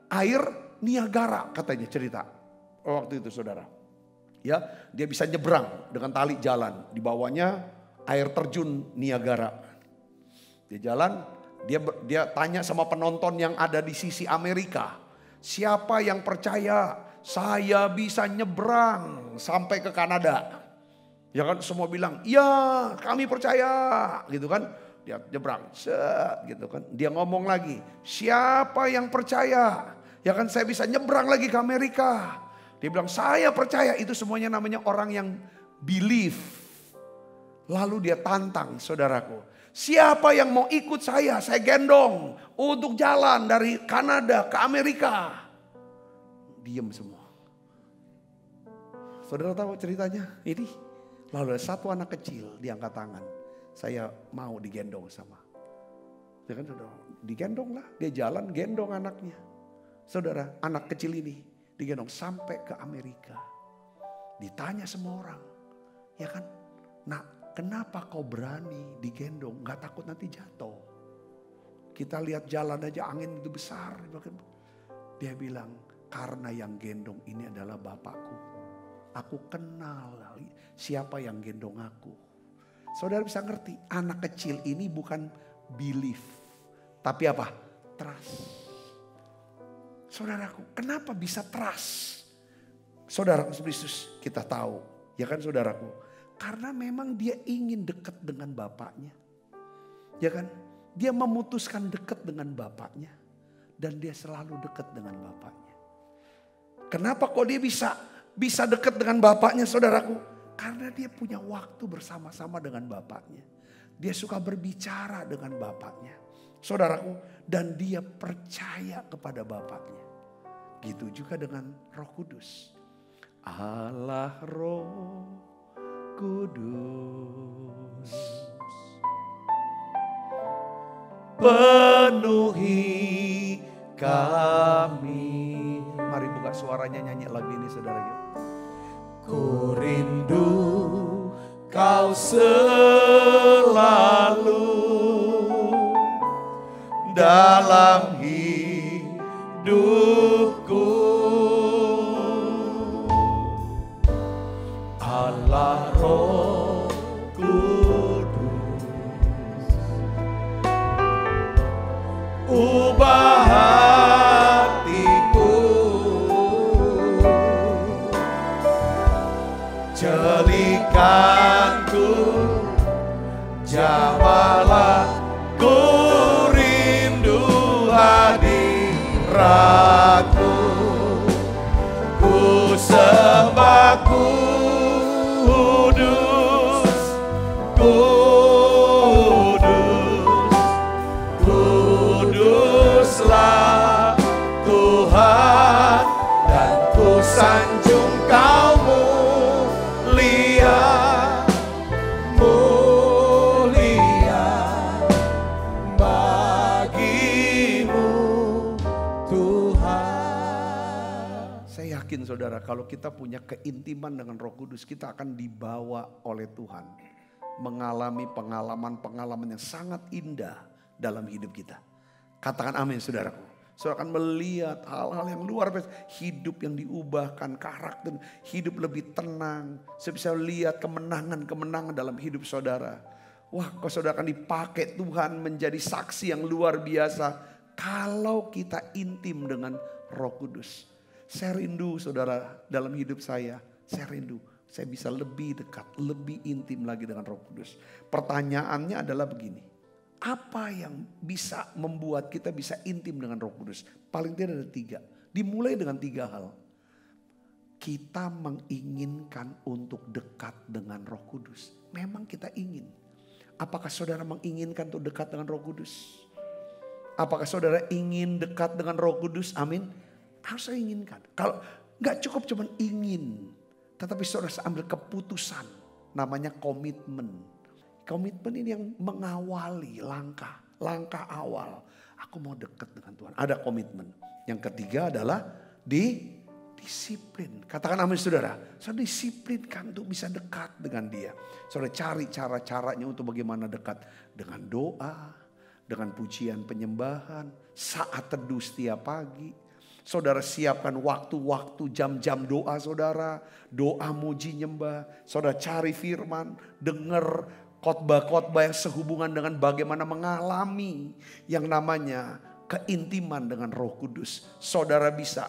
air Niagara katanya cerita waktu itu saudara. Ya, dia bisa nyebrang dengan tali jalan, di bawahnya air terjun Niagara. Dia jalan, dia tanya sama penonton yang ada di sisi Amerika, siapa yang percaya saya bisa nyebrang sampai ke Kanada? Ya kan semua bilang, iya kami percaya gitu kan. Dia nyebrang, set gitu kan. Dia ngomong lagi, siapa yang percaya? Ya kan saya bisa nyebrang lagi ke Amerika. Dia bilang saya percaya, itu semuanya namanya orang yang believe. Lalu dia tantang saudaraku. Siapa yang mau ikut saya gendong untuk jalan dari Kanada ke Amerika. Diam semua. Saudara tahu ceritanya ini? Lalu ada satu anak kecil diangkat tangan. Saya mau digendong sama. Ya kan saudara, digendong lah. Dia jalan gendong anaknya. Saudara, anak kecil ini digendong sampai ke Amerika. Ditanya semua orang. Ya kan? Nah, kenapa kau berani digendong? Gak takut nanti jatuh. Kita lihat jalan aja angin itu besar. Dia bilang, karena yang gendong ini adalah Bapakku. Aku kenal siapa yang gendong aku. Saudara bisa ngerti, anak kecil ini bukan belief. Tapi apa? Trust. Saudaraku, kenapa bisa trust? Saudaraku Yesus, kita tahu. Ya kan saudaraku? Karena memang dia ingin dekat dengan Bapaknya. Ya kan? Dia memutuskan dekat dengan Bapaknya. Dan dia selalu dekat dengan Bapaknya. Kenapa kok dia bisa dekat dengan Bapaknya saudaraku? Karena dia punya waktu bersama-sama dengan Bapaknya. Dia suka berbicara dengan Bapaknya. Saudaraku, dan dia percaya kepada Bapaknya. Gitu juga dengan Roh Kudus. Allah Roh Kudus, penuhi kami. Mari buka suaranya nyanyi lagu ini saudara. Ku rindu kau selalu dalam hidupku. Allah Roh Kudus, ubah hatiku, jeli berikanku jamalah, ku rindu hadiratmu, ku sembah kudus, kudus, kuduslah Tuhan, dan ku sanjung Kau mulia, mulia bagimu Tuhan. Saya yakin saudara, kalau kita punya keintiman dengan Roh Kudus, kita akan dibawa oleh Tuhan mengalami pengalaman-pengalaman yang sangat indah dalam hidup kita. Katakan amin saudaraku. Saudara akan melihat hal-hal yang luar biasa. Hidup yang diubahkan, karakter hidup lebih tenang. Saya bisa lihat kemenangan-kemenangan dalam hidup saudara. Wah, kok saudara akan dipakai Tuhan menjadi saksi yang luar biasa. Kalau kita intim dengan Roh Kudus. Saya rindu saudara dalam hidup saya rindu. Saya bisa lebih dekat, lebih intim lagi dengan Roh Kudus. Pertanyaannya adalah begini. Apa yang bisa membuat kita bisa intim dengan Roh Kudus? Paling tidak ada 3. Dimulai dengan 3 hal. Kita menginginkan untuk dekat dengan Roh Kudus. Memang kita ingin. Apakah saudara menginginkan untuk dekat dengan Roh Kudus? Apakah saudara ingin dekat dengan Roh Kudus? Amin. Harus saya inginkan. Kalau nggak cukup cuma ingin, tetapi saudara ambil keputusan. Namanya komitmen. Komitmen ini yang mengawali langkah awal. Aku mau dekat dengan Tuhan. Ada komitmen. Yang ketiga adalah disiplin. Katakan amin saudara. Saudara disiplinkan untuk bisa dekat dengan Dia. Saudara cari cara-caranya untuk bagaimana dekat. Dengan doa, dengan pujian penyembahan, saat teduh setiap pagi. Saudara siapkan waktu-waktu jam-jam doa saudara. Doa muji nyembah. Saudara cari firman, dengar khotbah-khotbah yang sehubungan dengan bagaimana mengalami yang namanya keintiman dengan Roh Kudus. Saudara bisa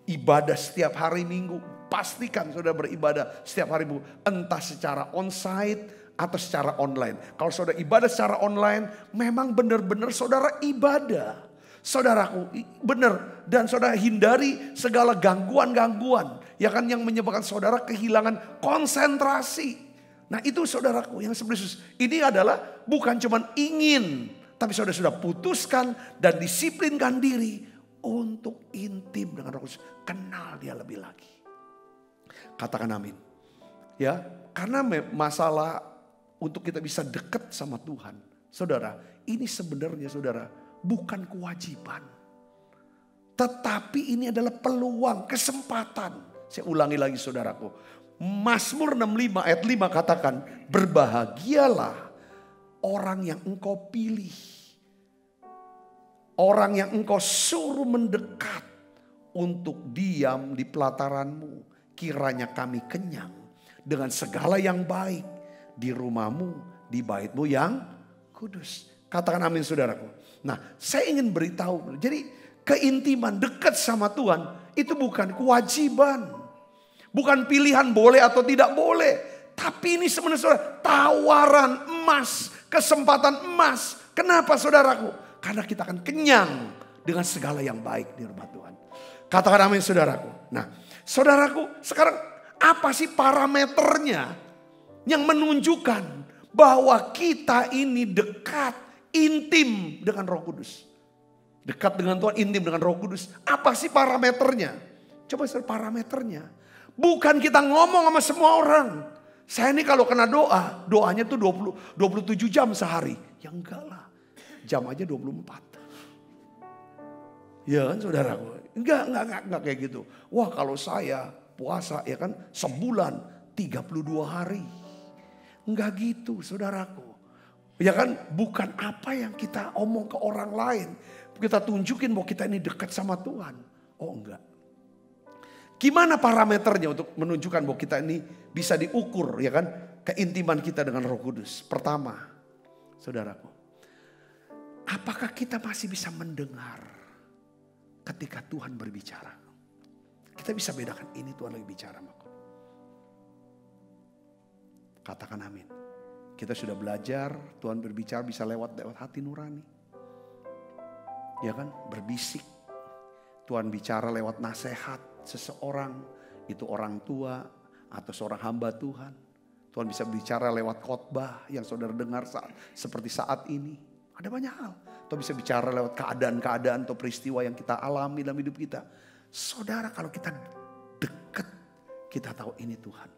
ibadah setiap hari Minggu. Pastikan saudara beribadah setiap hari Minggu. Entah secara onsite atau secara online. Kalau saudara ibadah secara online, memang benar-benar saudara ibadah. Saudaraku benar, dan saudara hindari segala gangguan-gangguan ya kan, yang menyebabkan saudara kehilangan konsentrasi. Nah itu saudaraku yang sebenarnya ini adalah bukan cuma ingin, tapi saudara sudah putuskan dan disiplinkan diri untuk intim dengan Roh Kudus, kenal Dia lebih lagi. Katakan amin. Ya, karena masalah untuk kita bisa dekat sama Tuhan, saudara, ini sebenarnya saudara bukan kewajiban, tetapi ini adalah peluang, kesempatan. Saya ulangi lagi saudaraku. Mazmur 65 ayat 5 katakan, berbahagialah orang yang engkau pilih. Orang yang engkau suruh mendekat untuk diam di pelataranmu. Kiranya kami kenyang dengan segala yang baik di rumahmu, di baitmu yang kudus. Katakan amin saudaraku. Nah saya ingin beritahu, jadi keintiman dekat sama Tuhan itu bukan kewajiban. Bukan pilihan boleh atau tidak boleh. Tapi ini sebenarnya saudara, tawaran emas, kesempatan emas. Kenapa saudaraku? Karena kita akan kenyang dengan segala yang baik di rumah Tuhan. Katakan amin saudaraku. Nah saudaraku, sekarang apa sih parameternya yang menunjukkan bahwa kita ini dekat, intim dengan Roh Kudus? Dekat dengan Tuhan, intim dengan Roh Kudus. Apa sih parameternya? Coba saudara, parameternya. Bukan kita ngomong sama semua orang. Saya ini kalau kena doa, doanya tuh 27 jam sehari. Ya enggak lah, jam aja 24. Ya kan saudaraku, enggak kayak gitu. Wah kalau saya puasa ya kan sebulan 32 hari. Enggak gitu saudaraku. Ya kan, bukan apa yang kita omong ke orang lain. Kita tunjukin bahwa kita ini dekat sama Tuhan. Oh enggak. Gimana parameternya untuk menunjukkan bahwa kita ini bisa diukur ya kan, keintiman kita dengan Roh Kudus? Pertama, saudaraku, apakah kita masih bisa mendengar ketika Tuhan berbicara? Kita bisa bedakan ini Tuhan lagi bicara sama aku. Katakan amin. Kita sudah belajar, Tuhan berbicara bisa lewat hati nurani. Ya kan, berbisik. Tuhan bicara lewat nasihat seseorang, itu orang tua atau seorang hamba Tuhan. Tuhan bisa bicara lewat khotbah yang saudara dengar seperti saat ini. Ada banyak hal. Tuhan bisa bicara lewat keadaan-keadaan atau peristiwa yang kita alami dalam hidup kita. Saudara, kalau kita dekat, kita tahu ini Tuhan.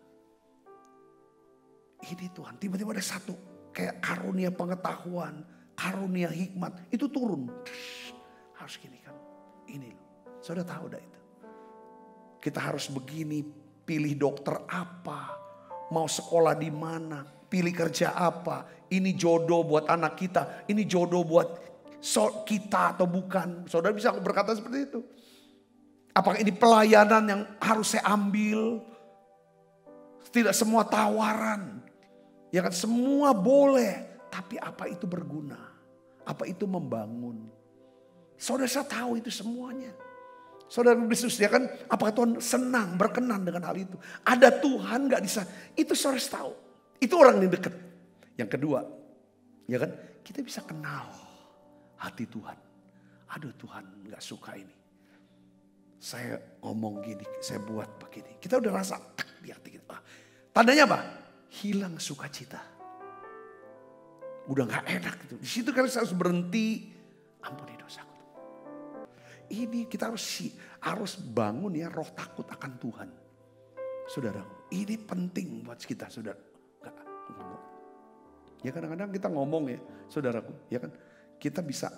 Ini Tuhan. Tiba-tiba ada satu kayak karunia pengetahuan, karunia hikmat. Itu turun. Harus gini kan. Ini loh. Saudara tahu dah itu. Kita harus begini, pilih dokter apa, mau sekolah di mana, pilih kerja apa. Ini jodoh buat anak kita, ini jodoh buat kita atau bukan. Saudara bisa berkata seperti itu. Apakah ini pelayanan yang harus saya ambil? Tidak semua tawaran. Ya kan, semua boleh. Tapi apa itu berguna? Apa itu membangun? Saudara saya tahu itu semuanya. Saudara Kristus, ya kan, apakah Tuhan senang, berkenan dengan hal itu? Ada Tuhan gak di sana? Itu saudara tahu. Itu orang yang dekat. Yang kedua, ya kan, kita bisa kenal hati Tuhan. Aduh, Tuhan gak suka ini. Saya ngomong gini, saya buat begini. Kita udah rasa di hati kita. Tandanya apa? Hilang sukacita. Udah gak enak gitu. Di situ kan saya harus berhenti. Ampuni dosaku. Ini kita harus bangun ya roh takut akan Tuhan. Saudara, ini penting buat kita, saudara. Enggak ngomong. Ya kadang-kadang kita ngomong ya, saudaraku. Ya kan, kita bisa,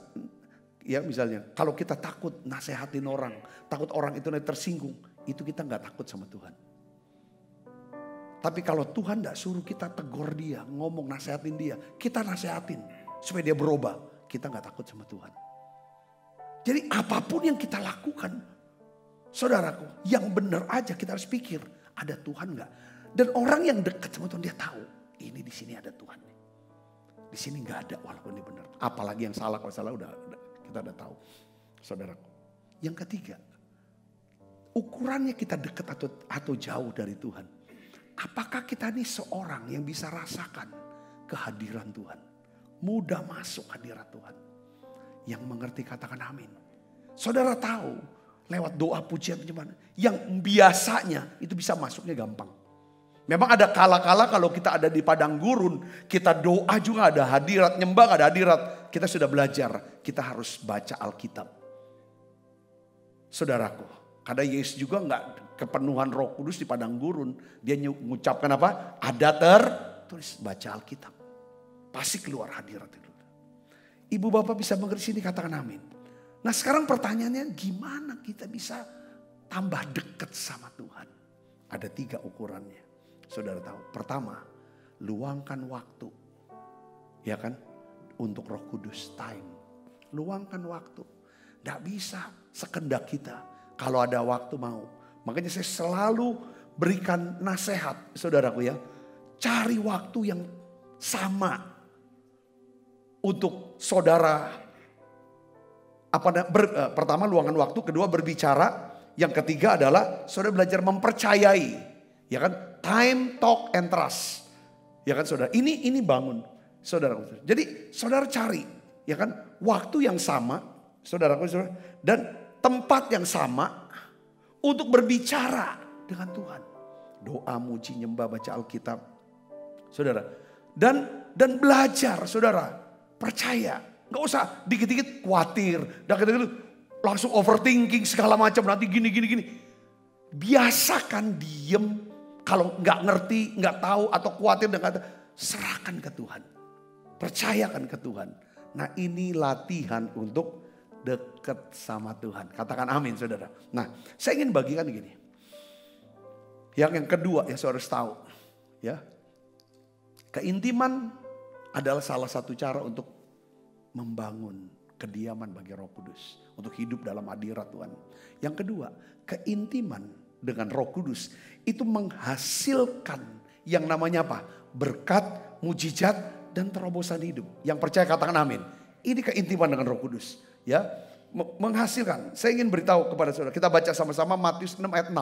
ya misalnya, kalau kita takut nasehatin orang, takut orang itu tersinggung, itu kita nggak takut sama Tuhan. Tapi kalau Tuhan nggak suruh kita tegur dia, ngomong nasehatin dia, kita nasehatin supaya dia berubah, kita nggak takut sama Tuhan. Jadi apapun yang kita lakukan, saudaraku, yang benar aja kita harus pikir, ada Tuhan nggak? Dan orang yang dekat sama Tuhan dia tahu, ini di sini ada Tuhan. Di sini nggak ada walaupun ini benar. Apalagi yang salah, kalau salah kita udah tahu, saudaraku. Yang ketiga, ukurannya kita dekat atau jauh dari Tuhan. Apakah kita ini seorang yang bisa rasakan kehadiran Tuhan, mudah masuk hadirat Tuhan? Yang mengerti katakan amin. Saudara tahu lewat doa pujian penyembahan yang biasanya itu bisa masuknya gampang. Memang ada kala-kala kalau kita ada di padang gurun, kita doa juga ada hadirat, nyembah ada hadirat. Kita sudah belajar, kita harus baca Alkitab. Saudaraku, karena Yesus juga enggak kepenuhan Roh Kudus di padang gurun, dia mengucapkan apa? Ada tertulis, baca Alkitab. Pasti keluar hadirat itu. Ibu bapak bisa mengerti sini, katakan amin. Nah sekarang pertanyaannya, gimana kita bisa tambah dekat sama Tuhan? Ada 3 ukurannya. Saudara tahu, pertama, luangkan waktu. Ya kan? Untuk Roh Kudus, time. Luangkan waktu. Tidak bisa sekendak kita. Kalau ada waktu mau. Makanya saya selalu berikan nasihat, saudaraku ya. Cari waktu yang sama. Untuk saudara, pertama luangkan waktu, kedua berbicara. Yang ketiga adalah saudara belajar mempercayai. Ya kan? Time, talk, and trust. Ya kan saudara? Ini bangun. Saudara. Jadi saudara cari. Ya kan? Waktu yang sama. Saudaraku, saudara. Dan tempat yang sama. Untuk berbicara dengan Tuhan. Doa, muji, nyembah, baca Alkitab. Saudara. Dan belajar saudara. Percaya. Gak usah dikit-dikit khawatir. Dan dikit-dikit langsung overthinking segala macam. Nanti gini. Biasakan diem. Kalau gak ngerti, gak tahu atau khawatir. Serahkan ke Tuhan. Percayakan ke Tuhan. Nah ini latihan untuk dekat sama Tuhan. Katakan amin saudara. Nah saya ingin bagikan gini. Yang kedua ya saudara harus tahu. Ya, keintiman adalah salah satu cara untuk membangun kediaman bagi Roh Kudus. Untuk hidup dalam hadirat Tuhan. Yang kedua, keintiman dengan Roh Kudus itu menghasilkan yang namanya apa? Berkat, mujizat, dan terobosan hidup. Yang percaya katakan amin. Ini keintiman dengan Roh Kudus. Ya, menghasilkan. Saya ingin beritahu kepada saudara. Kita baca sama-sama Matius 6 ayat 6.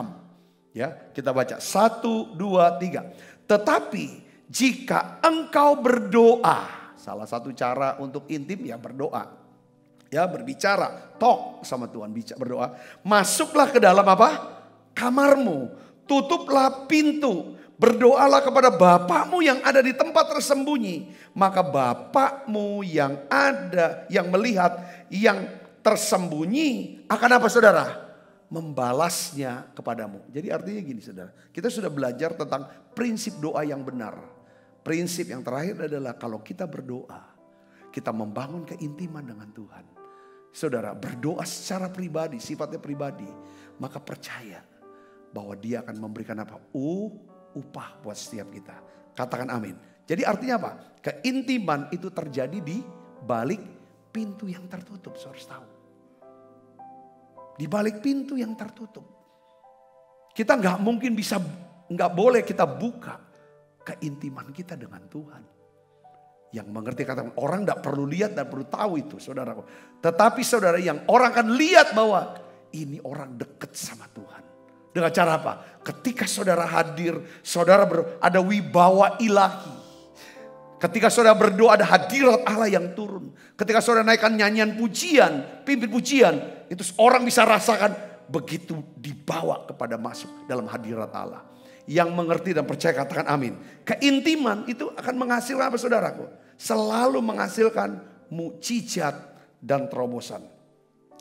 Ya, kita baca 1, 2, 3. Tetapi jika engkau berdoa. Salah satu cara untuk intim ya berdoa. Ya berbicara, talk sama Tuhan, berdoa. Masuklah ke dalam apa? Kamarmu, tutuplah pintu. Berdoalah kepada Bapakmu yang ada di tempat tersembunyi. Maka Bapakmu yang ada, yang melihat, yang tersembunyi akan apa saudara? Membalasnya kepadamu. Jadi artinya gini saudara. Kita sudah belajar tentang prinsip doa yang benar. Prinsip yang terakhir adalah kalau kita berdoa, kita membangun keintiman dengan Tuhan. Saudara berdoa secara pribadi, sifatnya pribadi. Maka percaya bahwa dia akan memberikan apa? Upah buat setiap kita. Katakan amin. Jadi artinya apa? Keintiman itu terjadi di balik pintu yang tertutup. Saudara harus tahu. Di balik pintu yang tertutup. Kita nggak mungkin bisa, nggak boleh kita buka keintiman kita dengan Tuhan. Yang mengerti kata orang nggak perlu lihat dan perlu tahu itu saudaraku. Tetapi saudara yang orang akan lihat bahwa ini orang dekat sama Tuhan. Dengan cara apa? Ketika saudara hadir, saudara ada wibawa ilahi. Ketika saudara berdoa ada hadirat Allah yang turun. Ketika saudara naikkan nyanyian pujian, pimpin pujian, itu orang bisa rasakan begitu dibawa kepada masuk dalam hadirat Allah. Yang mengerti dan percaya katakan amin. Keintiman itu akan menghasilkan apa saudaraku? Selalu menghasilkan mukjizat dan terobosan.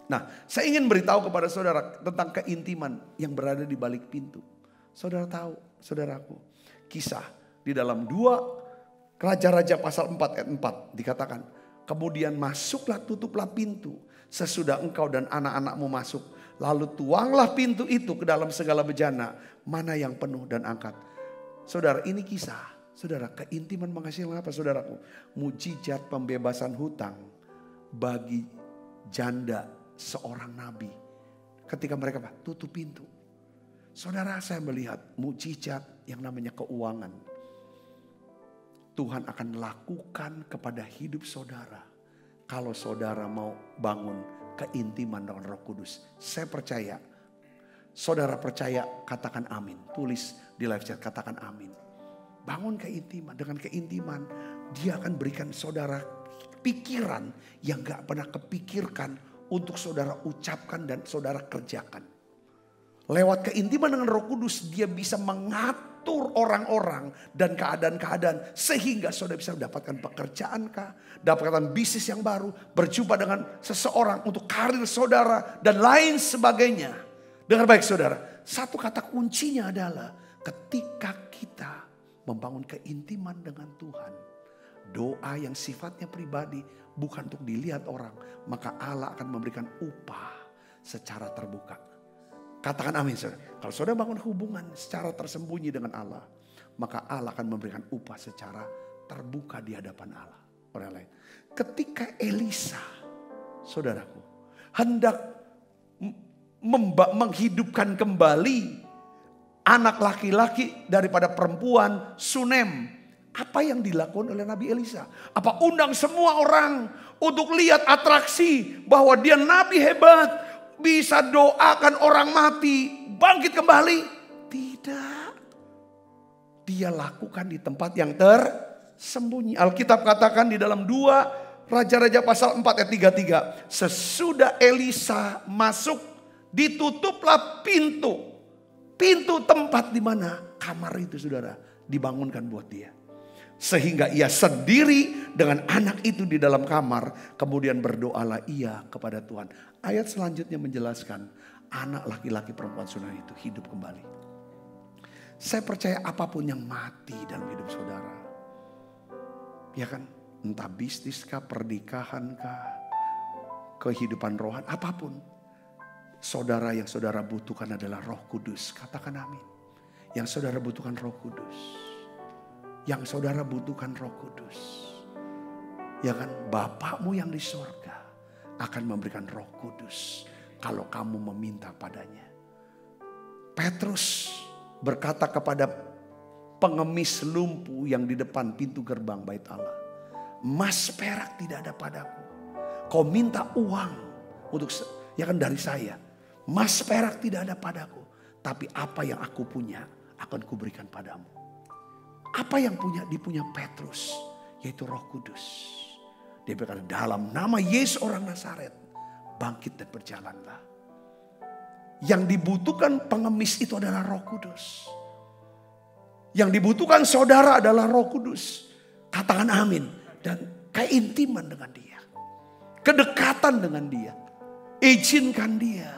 Nah, saya ingin beritahu kepada saudara tentang keintiman yang berada di balik pintu. Saudara tahu, saudaraku, kisah di dalam 2 Raja-Raja pasal 4 ayat 4 dikatakan, kemudian masuklah, tutuplah pintu sesudah engkau dan anak-anakmu masuk. Lalu tuanglah pintu itu ke dalam segala bejana, mana yang penuh dan angkat. Saudara, ini kisah. Saudara, keintiman menghasilkan apa saudaraku? Mujizat pembebasan hutang bagi janda seorang nabi. Ketika mereka tutup pintu. Saudara, saya melihat mujizat yang namanya keuangan. Tuhan akan lakukan kepada hidup saudara. Kalau saudara mau bangun keintiman dengan Roh Kudus. Saya percaya. Saudara percaya, katakan amin. Tulis di live chat, katakan amin. Bangun keintiman. Dengan keintiman, dia akan berikan saudara pikiran yang gak pernah kepikirkan untuk saudara ucapkan dan saudara kerjakan. Lewat keintiman dengan Roh Kudus, dia bisa mengatur orang-orang dan keadaan-keadaan. Sehingga saudara bisa mendapatkan pekerjaan kah, dapatkan bisnis yang baru, berjumpa dengan seseorang untuk karir saudara dan lain sebagainya. Dengar baik saudara, satu kata kuncinya adalah ketika kita membangun keintiman dengan Tuhan. Doa yang sifatnya pribadi, bukan untuk dilihat orang, maka Allah akan memberikan upah secara terbuka. Katakan amin saudara. Kalau saudara bangun hubungan secara tersembunyi dengan Allah, maka Allah akan memberikan upah secara terbuka di hadapan Allah. Orang lain. Ketika Elisa, saudaraku, hendak menghidupkan kembali anak laki-laki daripada perempuan Sunem. Apa yang dilakukan oleh Nabi Elisa? Apa undang semua orang untuk lihat atraksi bahwa dia nabi hebat. Bisa doakan orang mati bangkit kembali? Tidak. Dia lakukan di tempat yang tersembunyi. Alkitab katakan di dalam 2 Raja-Raja pasal 4 ayat 33. Sesudah Elisa masuk, ditutuplah pintu. Pintu tempat di mana kamar itu saudara dibangunkan buat dia. Sehingga ia sendiri dengan anak itu di dalam kamar. Kemudian berdoalah ia kepada Tuhan. Ayat selanjutnya menjelaskan anak laki-laki perempuan Sunem itu hidup kembali. Saya percaya apapun yang mati dalam hidup saudara. Ya kan? Entah bisnis kah, pernikahan kah, kehidupan rohan, apapun. Saudara yang saudara butuhkan adalah Roh Kudus. Katakan amin. Yang saudara butuhkan Roh Kudus. Yang saudara butuhkan Roh Kudus. Ya kan, Bapakmu yang di surga akan memberikan Roh Kudus kalau kamu meminta padanya. Petrus berkata kepada pengemis lumpuh yang di depan pintu gerbang bait Allah, emas perak tidak ada padaku. Kau minta uang untuk, ya kan, dari saya. Emas perak tidak ada padaku, tapi apa yang aku punya akan kuberikan padamu. Apa yang dipunya Petrus? Yaitu Roh Kudus. Dia berkata, dalam nama Yesus orang Nazaret, bangkit dan berjalanlah. Yang dibutuhkan pengemis itu adalah Roh Kudus. Yang dibutuhkan saudara adalah Roh Kudus. Katakan amin. Dan keintiman dengan dia. Kedekatan dengan dia. Izinkan dia.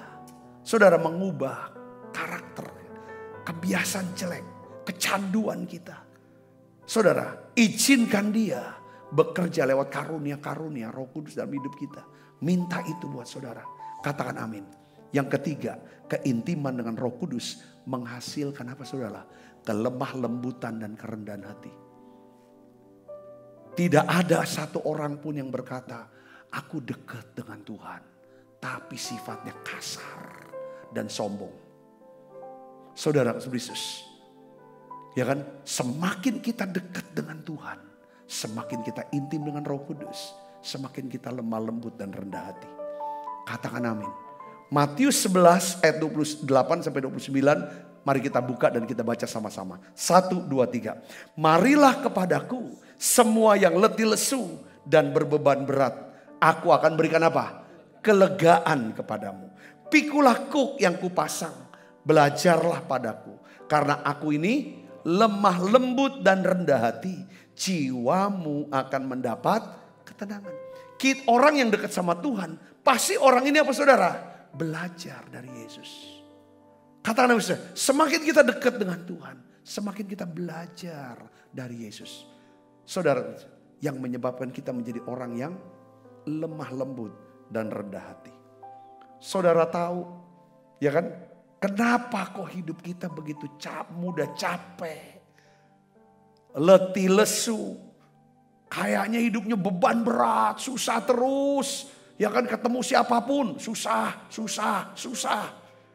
Saudara mengubah karakter. Kebiasaan jelek. Kecanduan kita. Saudara, izinkan dia bekerja lewat karunia-karunia Roh Kudus dalam hidup kita. Minta itu buat saudara. Katakan amin. Yang ketiga, keintiman dengan Roh Kudus menghasilkan apa saudara? Kelemah lembutan dan kerendahan hati. Tidak ada satu orang pun yang berkata, aku dekat dengan Tuhan. Tapi sifatnya kasar dan sombong. Saudara Yesus. Ya kan, semakin kita dekat dengan Tuhan, semakin kita intim dengan Roh Kudus, semakin kita lemah lembut dan rendah hati. Katakan amin. Matius 11 ayat 28 sampai 29, mari kita buka dan kita baca sama-sama. 1, 2, 3. Marilah kepadaku semua yang letih lesu dan berbeban berat. Aku akan berikan apa? Kelegaan kepadamu. Pikulah kuk yang kupasang, belajarlah padaku. Karena aku ini lemah lembut dan rendah hati, jiwamu akan mendapat ketenangan. Orang yang dekat sama Tuhan, pasti orang ini apa saudara? Belajar dari Yesus. Katakan semakin kita dekat dengan Tuhan, semakin kita belajar dari Yesus. Saudara, yang menyebabkan kita menjadi orang yang lemah lembut dan rendah hati. Saudara tahu, ya kan? Kenapa kok hidup kita begitu mudah capek, letih lesu, kayaknya hidupnya beban berat, susah terus, ya kan ketemu siapapun, susah.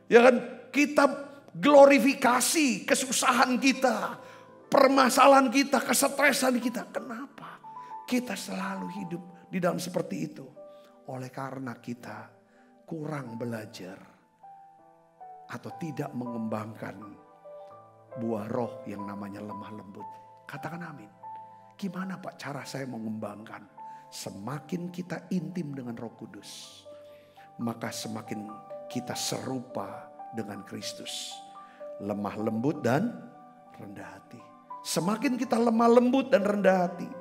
Ya kan kita glorifikasi kesusahan kita, permasalahan kita, kesetresan kita. Kenapa kita selalu hidup di dalam seperti itu? Oleh karena kita kurang belajar. Atau tidak mengembangkan buah roh yang namanya lemah lembut. Katakan amin. Gimana Pak cara saya mengembangkan? Semakin kita intim dengan Roh Kudus, maka semakin kita serupa dengan Kristus. Lemah lembut dan rendah hati. Semakin kita lemah lembut dan rendah hati,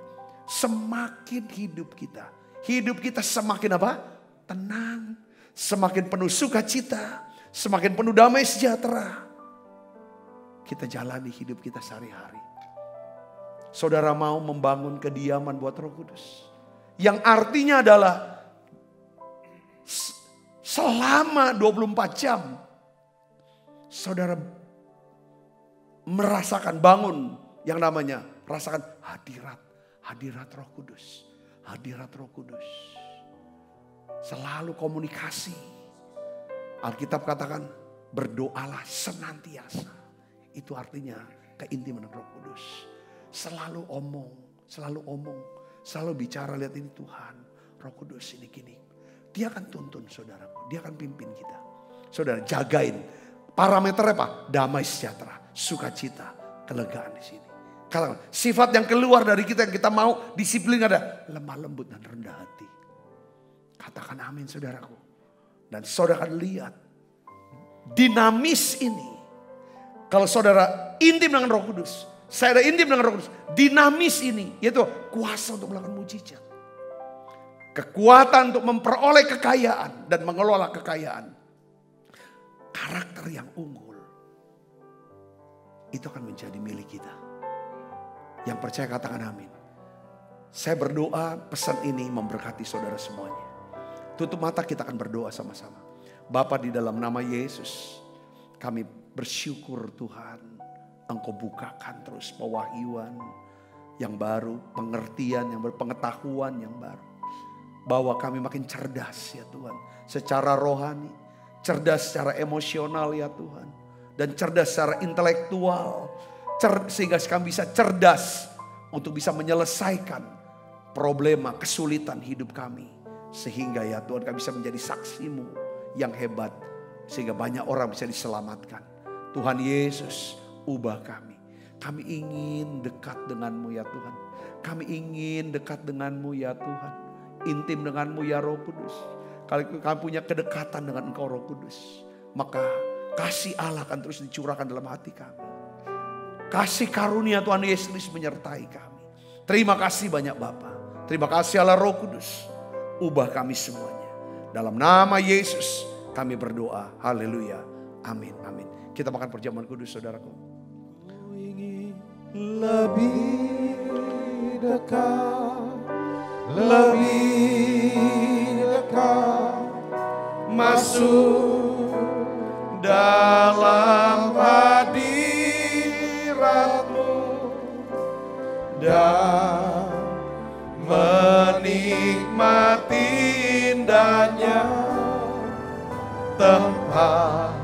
semakin hidup kita semakin apa? Tenang. Semakin penuh sukacita. Semakin penuh damai sejahtera. Kita jalani hidup kita sehari-hari. Saudara mau membangun kediaman buat Roh Kudus. Yang artinya adalah selama 24 jam. Saudara merasakan bangun yang namanya rasakan hadirat Roh Kudus. Hadirat Roh Kudus. Selalu komunikasi. Alkitab katakan berdoalah senantiasa. Itu artinya keintiman Roh Kudus. Selalu omong. Selalu bicara, lihat ini Tuhan. Roh Kudus ini gini. Dia akan tuntun saudaraku. Dia akan pimpin kita. Saudara jagain. Parameternya apa? Damai sejahtera. Sukacita. Kelegaan di sini. Kalau sifat yang keluar dari kita yang kita mau disiplin ada. Lemah lembut dan rendah hati. Katakan amin saudaraku. Dan saudara akan lihat dinamis ini. Kalau saudara intim dengan Roh Kudus. Saya ada intim dengan Roh Kudus. Dinamis ini. Yaitu kuasa untuk melakukan mujizat. Kekuatan untuk memperoleh kekayaan. Dan mengelola kekayaan. Karakter yang unggul. Itu akan menjadi milik kita. Yang percaya katakan amin. Saya berdoa pesan ini memberkati saudara semuanya. Tutup mata kita akan berdoa sama-sama. Bapa di dalam nama Yesus. Kami bersyukur Tuhan. Engkau bukakan terus pewahyuan yang baru. Pengertian yang baru. Pengetahuan yang baru. Bahwa kami makin cerdas ya Tuhan. Secara rohani. Cerdas secara emosional ya Tuhan. Dan cerdas secara intelektual. Sehingga kami bisa cerdas. Untuk bisa menyelesaikan problema kesulitan hidup kami. Sehingga ya Tuhan kami bisa menjadi saksimu yang hebat. Sehingga banyak orang bisa diselamatkan. Tuhan Yesus ubah kami. Kami ingin dekat denganmu ya Tuhan. Kami ingin dekat denganmu ya Tuhan. Intim denganmu ya Roh Kudus. Kalau kami punya kedekatan dengan Engkau Roh Kudus, maka kasih Allah akan terus dicurahkan dalam hati kami. Kasih karunia Tuhan Yesus menyertai kami. Terima kasih banyak Bapa. Terima kasih Allah Roh Kudus. Ubah kami semuanya. Dalam nama Yesus kami berdoa. Haleluya. Amin. Amin. Kita makan perjamuan kudus saudaraku. Ku ingin lebih dekat, lebih dekat, Masuk dalam hadirat-Mu dan menikmati indahnya tempat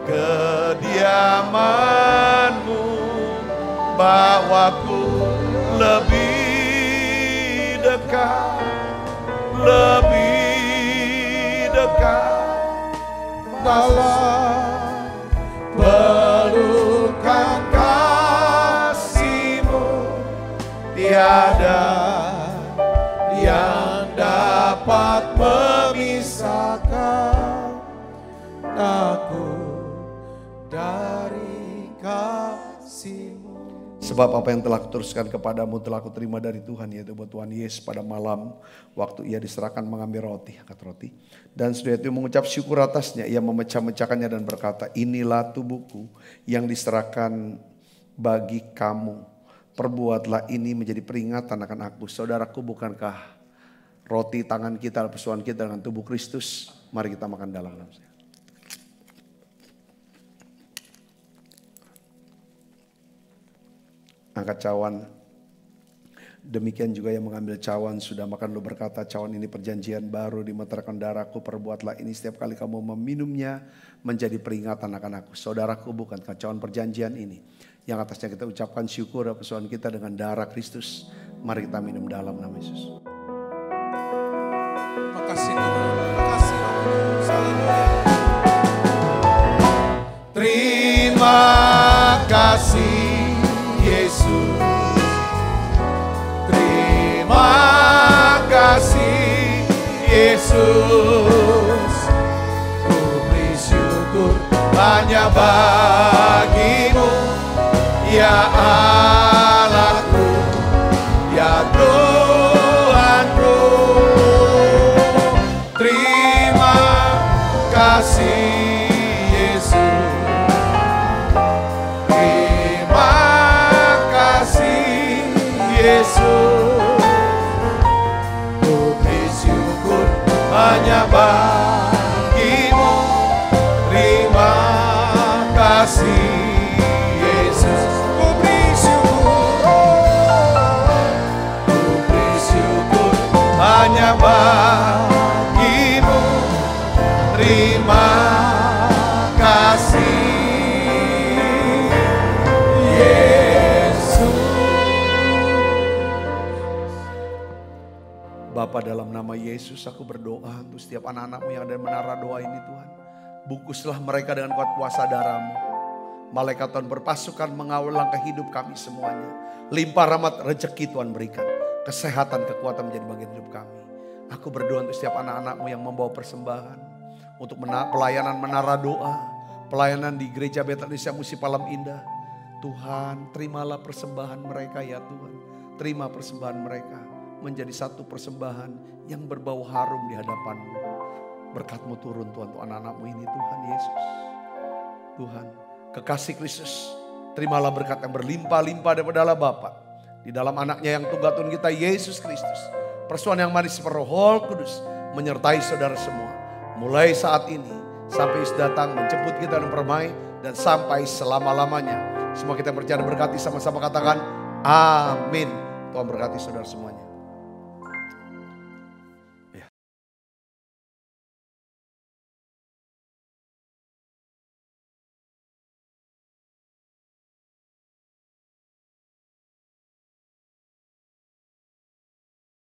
kediaman-Mu. Bawaku lebih dekat, lebih dekat dalam pelukan kasih-Mu. Tiada yang dapat memisahkan aku dari kasih-Mu. Sebab apa yang telah kuteruskan kepadamu telah kuterima dari Tuhan, yaitu buat Tuhan Yesus pada malam waktu ia diserahkan mengambil roti, angkat roti. Dan setelah itu mengucap syukur atasnya, ia memecah-mecahkannya dan berkata, inilah tubuhku yang diserahkan bagi kamu. Perbuatlah ini menjadi peringatan akan aku. Saudaraku, bukankah roti tangan kita, persoalan kita dengan tubuh Kristus? Mari kita makan dalam saya. Angkat cawan. Demikian juga yang mengambil cawan sudah makan lu berkata, cawan ini perjanjian baru dimeterkan darahku. Perbuatlah ini setiap kali kamu meminumnya menjadi peringatan akan aku. Saudaraku, bukankah cawan perjanjian ini yang atasnya kita ucapkan syukur persoalan kita dengan darah Kristus. Mari kita minum dalam nama Yesus. Makasih Tuhan, makasih. Terima kasih Yesus. Terima kasih Yesus. Ku beri syukur hanya bagi-Mu, ya Allahku, ya Tuhanku. Terima kasih Yesus. Terima kasih Yesus. Ku beri syukur hanya bagi-Mu. Terima kasih Yesus. Ku beri syukur hanya bagi-Mu. Terima kasih Yesus. Bapa, dalam nama Yesus aku berdoa untuk setiap anak-anak-Mu yang ada di menara doa ini Tuhan. Bungkuslah mereka dengan kuat kuasa darah-Mu. Malaikat Tuhan berpasukan mengawal langkah hidup kami semuanya. Limpah rahmat rezeki Tuhan berikan. Kesehatan, kekuatan menjadi bagian hidup kami. Aku berdoa untuk setiap anak-anak-Mu yang membawa persembahan. Untuk pelayanan menara doa. Pelayanan di gereja Betel Indonesia Musi Palam Indah. Tuhan, terimalah persembahan mereka ya Tuhan. Terima persembahan mereka menjadi satu persembahan yang berbau harum di hadapan-Mu. Berkat-Mu turun Tuhan untuk anak-anak-Mu ini Tuhan Yesus. Tuhan, kekasih Kristus, terimalah berkat yang berlimpah-limpah daripada Allah Bapa. Di dalam anaknya yang tunggal Tuhan kita Yesus Kristus. Persoalan yang manis Roh Kudus menyertai saudara semua. Mulai saat ini sampai Yesus datang menjemput kita dan permai dan sampai selama-lamanya. Semua kita berjalan berkati sama-sama katakan amin. Tuhan berkati saudara semuanya.